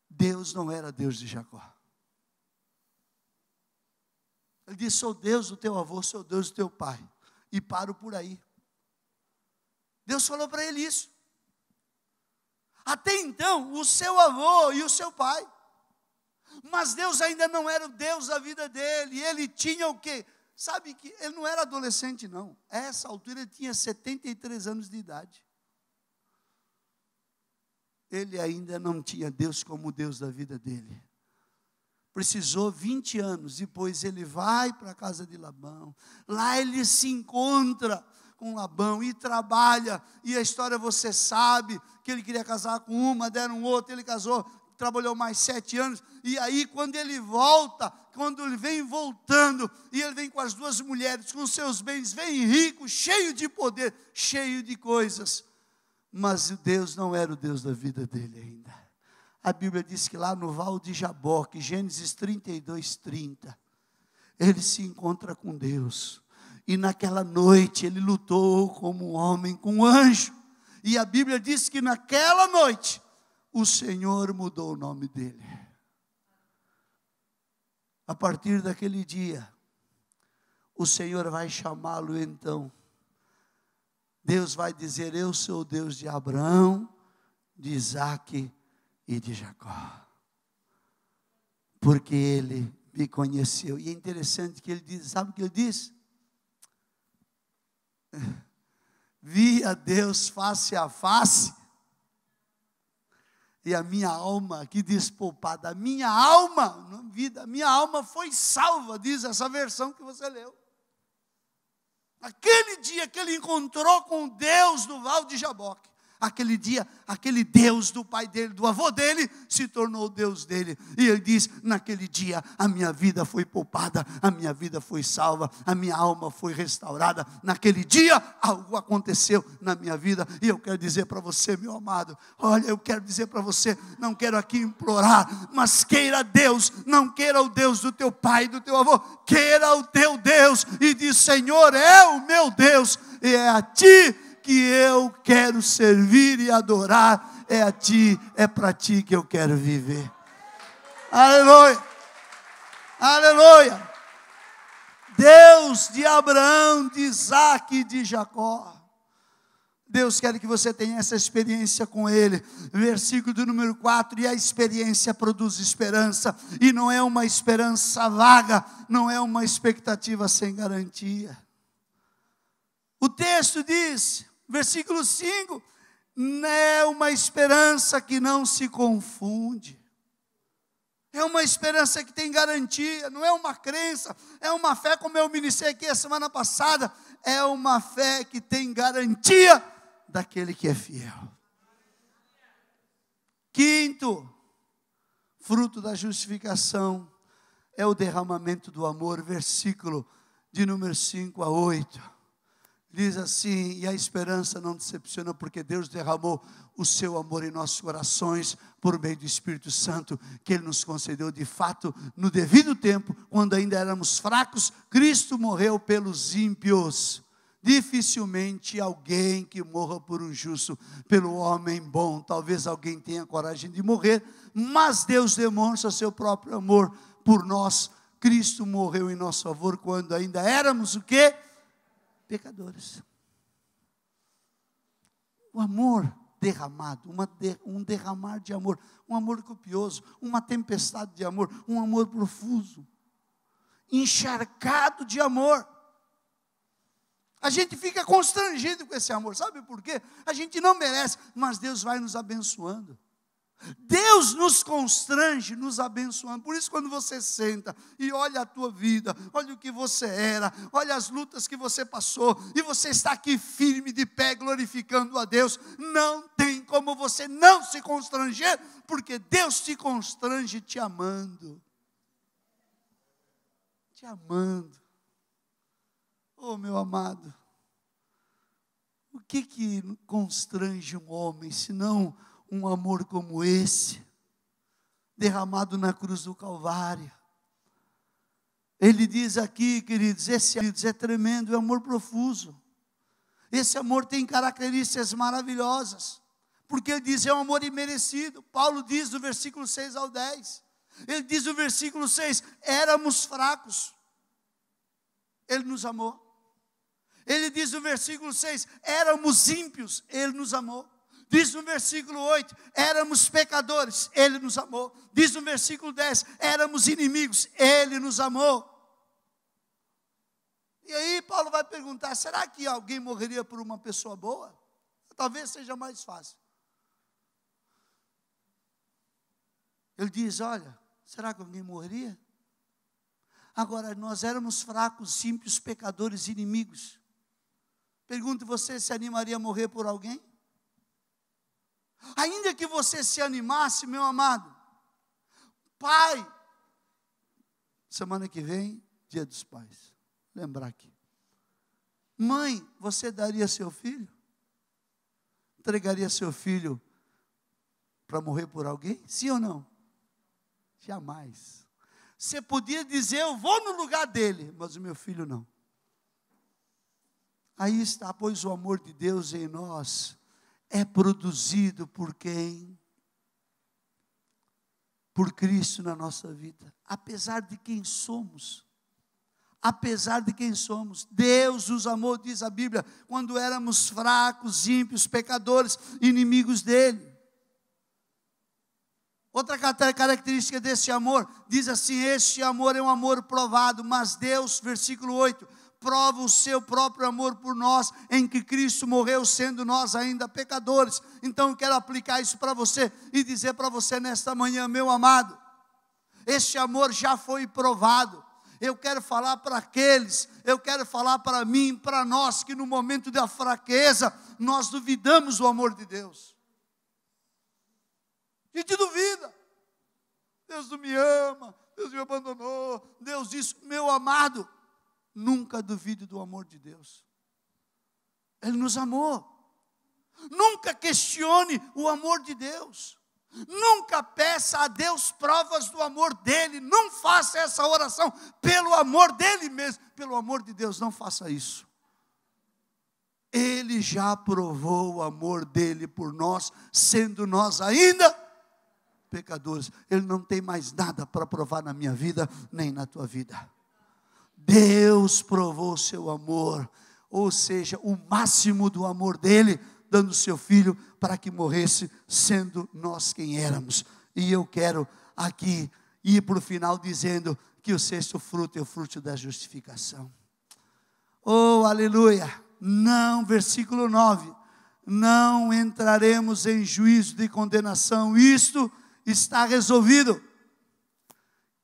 Deus não era Deus de Jacó. Ele diz: sou Deus do teu avô, sou Deus do teu pai. E paro por aí. Deus falou para ele isso. Até então, o seu avô e o seu pai. Mas Deus ainda não era o Deus da vida dele. E ele tinha o quê? Sabe que ele não era adolescente, não. A essa altura ele tinha 73 anos de idade. Ele ainda não tinha Deus como Deus da vida dele. Precisou 20 anos, depois ele vai para a casa de Labão. Lá ele se encontra com Labão e trabalha. E a história você sabe, que ele queria casar com uma, deram outra, ele casou, trabalhou mais 7 anos. E aí quando ele volta, quando ele vem voltando, e ele vem com as 2 mulheres, com seus bens, vem rico, cheio de poder, cheio de coisas. Mas Deus não era o Deus da vida dele ainda. A Bíblia diz que lá no Val de Jaboque, Gênesis 32:30, ele se encontra com Deus. E naquela noite ele lutou como um homem com um anjo. E a Bíblia diz que naquela noite o Senhor mudou o nome dele. A partir daquele dia, o Senhor vai chamá-lo então. Deus vai dizer: eu sou o Deus de Abraão, de Isaque e de Jacó. Porque ele me conheceu. E é interessante que ele diz, sabe o que ele diz? Vi a Deus face a face, e a minha alma, que diz poupada, a minha alma, vida, a minha alma foi salva, diz essa versão que você leu. Aquele dia que ele encontrou com Deus no Val de Jaboque, aquele dia, aquele Deus do pai dele, do avô dele, se tornou o Deus dele. E ele diz: naquele dia a minha vida foi poupada, a minha vida foi salva, a minha alma foi restaurada. Naquele dia algo aconteceu na minha vida. E eu quero dizer para você, meu amado, olha, eu quero dizer para você, não quero aqui implorar, mas queira Deus, não queira o Deus do teu pai, do teu avô, queira o teu Deus. E diz: Senhor, é o meu Deus, e é a ti que eu quero servir e adorar, é a ti, é para ti que eu quero viver. Aleluia, aleluia. Deus de Abraão, de Isaque e de Jacó. Deus quer que você tenha essa experiência com Ele. Versículo do número 4, e a experiência produz esperança, e não é uma esperança vaga, não é uma expectativa sem garantia. O texto diz, versículo 5, é uma esperança que não se confunde. É uma esperança que tem garantia, não é uma crença, é uma fé, como eu ministrei aqui a semana passada, é uma fé que tem garantia daquele que é fiel. Quinto, fruto da justificação, é o derramamento do amor, versículo de número 5 a 8. Diz assim: e a esperança não decepciona, porque Deus derramou o seu amor em nossos corações, por meio do Espírito Santo, que Ele nos concedeu de fato, no devido tempo, quando ainda éramos fracos, Cristo morreu pelos ímpios. Dificilmente alguém que morra por um justo, pelo homem bom, talvez alguém tenha coragem de morrer, mas Deus demonstra seu próprio amor por nós. Cristo morreu em nosso favor, quando ainda éramos o quê? Pecadores. O amor derramado, um derramar de amor, um amor copioso, uma tempestade de amor, um amor profuso, encharcado de amor. A gente fica constrangido com esse amor, sabe por quê? A gente não merece, mas Deus vai nos abençoando. Deus nos constrange, nos abençoando. Por isso, quando você senta e olha a tua vida, olha o que você era, olha as lutas que você passou, e você está aqui firme de pé, glorificando a Deus, não tem como você não se constranger, porque Deus te constrange te amando. Te amando. Oh, meu amado, o que constrange um homem, senão um amor como esse, derramado na cruz do Calvário? Ele diz aqui, queridos, esse é tremendo, é amor profuso. Esse amor tem características maravilhosas, porque ele diz, é um amor imerecido. Paulo diz do versículo 6 ao 10, ele diz no versículo 6, éramos fracos. Ele nos amou. Ele diz no versículo 6, éramos ímpios, Ele nos amou. Diz no versículo 8, éramos pecadores, Ele nos amou. Diz no versículo 10, éramos inimigos, Ele nos amou. E aí Paulo vai perguntar, será que alguém morreria por uma pessoa boa? Talvez seja mais fácil. Ele diz, olha, será que alguém morreria? Agora, nós éramos fracos, ímpios, pecadores, inimigos. Pergunto, você se animaria a morrer por alguém? Ainda que você se animasse, meu amado, pai, semana que vem, Dia dos Pais, lembrar aqui. Mãe, você daria seu filho? Entregaria seu filho para morrer por alguém? Sim ou não? Jamais. Você podia dizer, eu vou no lugar dele, mas o meu filho não. Aí está, pois o amor de Deus em nós é produzido por quem? Por Cristo na nossa vida. Apesar de quem somos. Apesar de quem somos. Deus nos amou, diz a Bíblia, quando éramos fracos, ímpios, pecadores, inimigos dele. Outra característica desse amor, diz assim, este amor é um amor provado, mas Deus, versículo 8, prova o seu próprio amor por nós, em que Cristo morreu, sendo nós ainda pecadores. Então eu quero aplicar isso para você, e dizer para você nesta manhã, meu amado, este amor já foi provado. Eu quero falar para aqueles, eu quero falar para mim, para nós, que no momento da fraqueza, nós duvidamos do amor de Deus. A gente duvida, Deus não me ama, Deus me abandonou, Deus disse, meu amado, nunca duvide do amor de Deus. Ele nos amou. Nunca questione o amor de Deus. Nunca peça a Deus provas do amor dele. Não faça essa oração pelo amor dele mesmo. Pelo amor de Deus, não faça isso. Ele já provou o amor dele por nós, sendo nós ainda pecadores. Ele não tem mais nada para provar na minha vida, nem na tua vida. Deus provou o seu amor, ou seja, o máximo do amor dele, dando o seu filho para que morresse, sendo nós quem éramos. E eu quero aqui ir para o final dizendo que o sexto fruto é o fruto da justificação. Oh, aleluia! Não, versículo 9, não entraremos em juízo de condenação, isto está resolvido.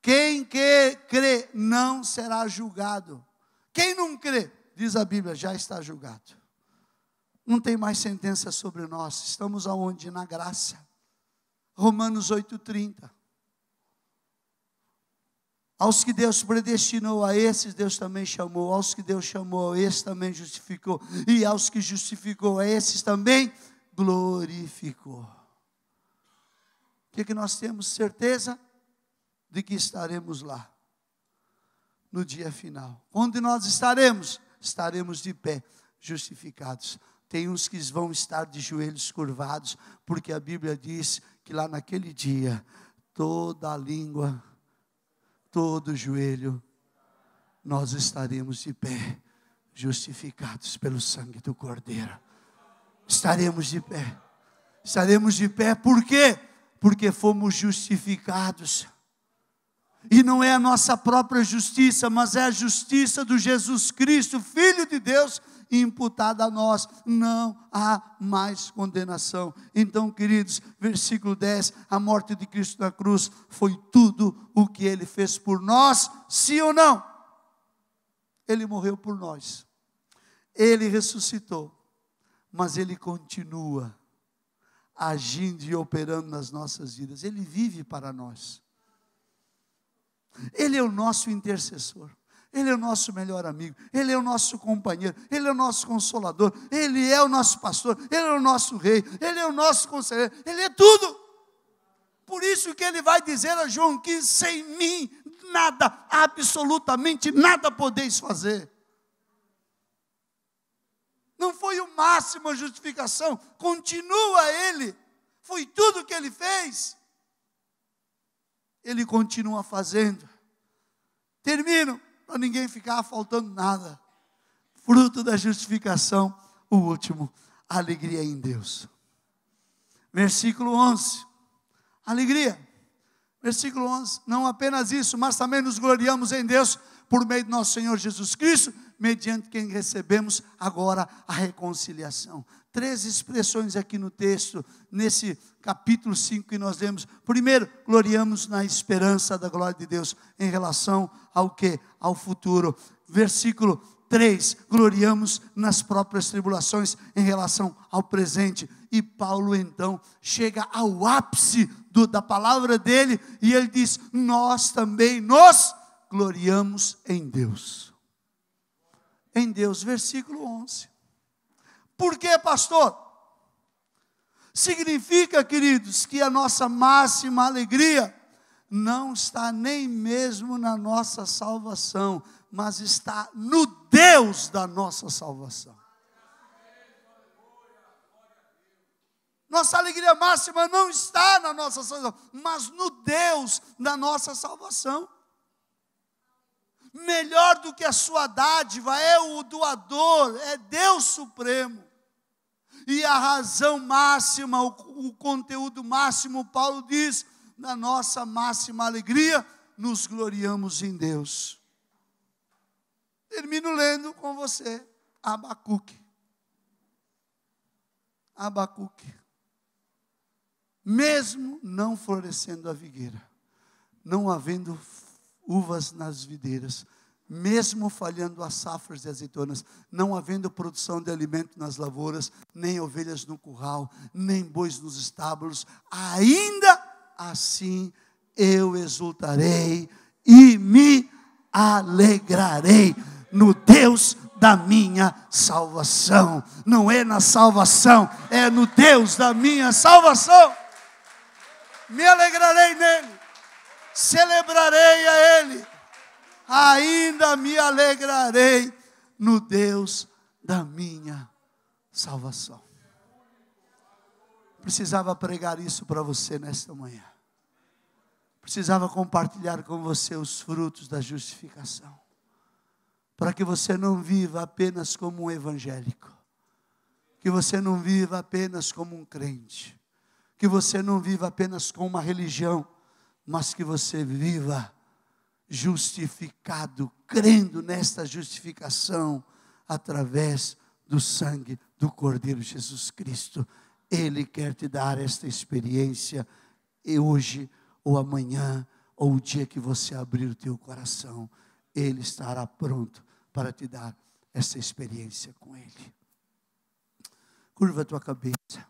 Quem crê não será julgado. Quem não crê, diz a Bíblia, já está julgado. Não tem mais sentença sobre nós. Estamos aonde? Na graça. Romanos 8:30. Aos que Deus predestinou, a esses Deus também chamou. Aos que Deus chamou, a esses também justificou. E aos que justificou, a esses também glorificou. O que nós temos certeza? De que estaremos lá, no dia final. Onde nós estaremos? Estaremos de pé, justificados. Tem uns que vão estar de joelhos curvados, porque a Bíblia diz que lá naquele dia, toda a língua, todo joelho, nós estaremos de pé, justificados pelo sangue do Cordeiro. Estaremos de pé. Estaremos de pé, por quê? Porque fomos justificados. E não é a nossa própria justiça, mas é a justiça do Jesus Cristo, Filho de Deus, imputada a nós. Não há mais condenação. Então, queridos, versículo 10, a morte de Cristo na cruz foi tudo o que Ele fez por nós, sim ou não? Ele morreu por nós. Ele ressuscitou, mas Ele continua agindo e operando nas nossas vidas. Ele vive para nós. Ele é o nosso intercessor, Ele é o nosso melhor amigo, Ele é o nosso companheiro, Ele é o nosso consolador, Ele é o nosso pastor, Ele é o nosso rei, Ele é o nosso conselheiro, Ele é tudo. Por isso que Ele vai dizer a João que sem mim nada, absolutamente nada podeis fazer. Não foi o máximo a justificação, continua Ele, foi tudo que Ele fez. Ele continua fazendo. Termino para ninguém ficar faltando nada. Fruto da justificação, o último, a alegria em Deus. Versículo 11, alegria. Versículo 11, não apenas isso, mas também nos gloriamos em Deus, por meio de nosso Senhor Jesus Cristo, mediante quem recebemos agora a reconciliação. 3 expressões aqui no texto, nesse capítulo 5 que nós lemos. Primeiro, gloriamos na esperança da glória de Deus, em relação ao quê? Ao futuro. Versículo 3, gloriamos nas próprias tribulações, em relação ao presente. E Paulo então chega ao ápice da palavra dele, e ele diz, nós também nos gloriamos em Deus. Em Deus, versículo 11. Por quê, pastor? Significa, queridos, que a nossa máxima alegria não está nem mesmo na nossa salvação, mas está no Deus da nossa salvação. Nossa alegria máxima não está na nossa salvação, mas no Deus da nossa salvação. Melhor do que a sua dádiva é o doador, é Deus Supremo. E a razão máxima, o conteúdo máximo, Paulo diz, na nossa máxima alegria, nos gloriamos em Deus. Termino lendo com você, Abacuque. Abacuque. Mesmo não florescendo a figueira, não havendo uvas nas videiras, mesmo falhando as safras de azeitonas, não havendo produção de alimento nas lavouras, nem ovelhas no curral, nem bois nos estábulos, ainda assim eu exultarei e me alegrarei no Deus da minha salvação. Não é na salvação, é no Deus da minha salvação. Me alegrarei nele, celebrarei a ele, ainda me alegrarei no Deus da minha salvação. Precisava pregar isso para você nesta manhã. Precisava compartilhar com você os frutos da justificação, para que você não viva apenas como um evangélico, que você não viva apenas como um crente, que você não viva apenas com uma religião, mas que você viva justificado, crendo nesta justificação, através do sangue do Cordeiro Jesus Cristo. Ele quer te dar esta experiência, e hoje, ou amanhã, ou o dia que você abrir o teu coração, Ele estará pronto para te dar essa experiência com Ele. Curva a tua cabeça.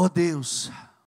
Oh Deus,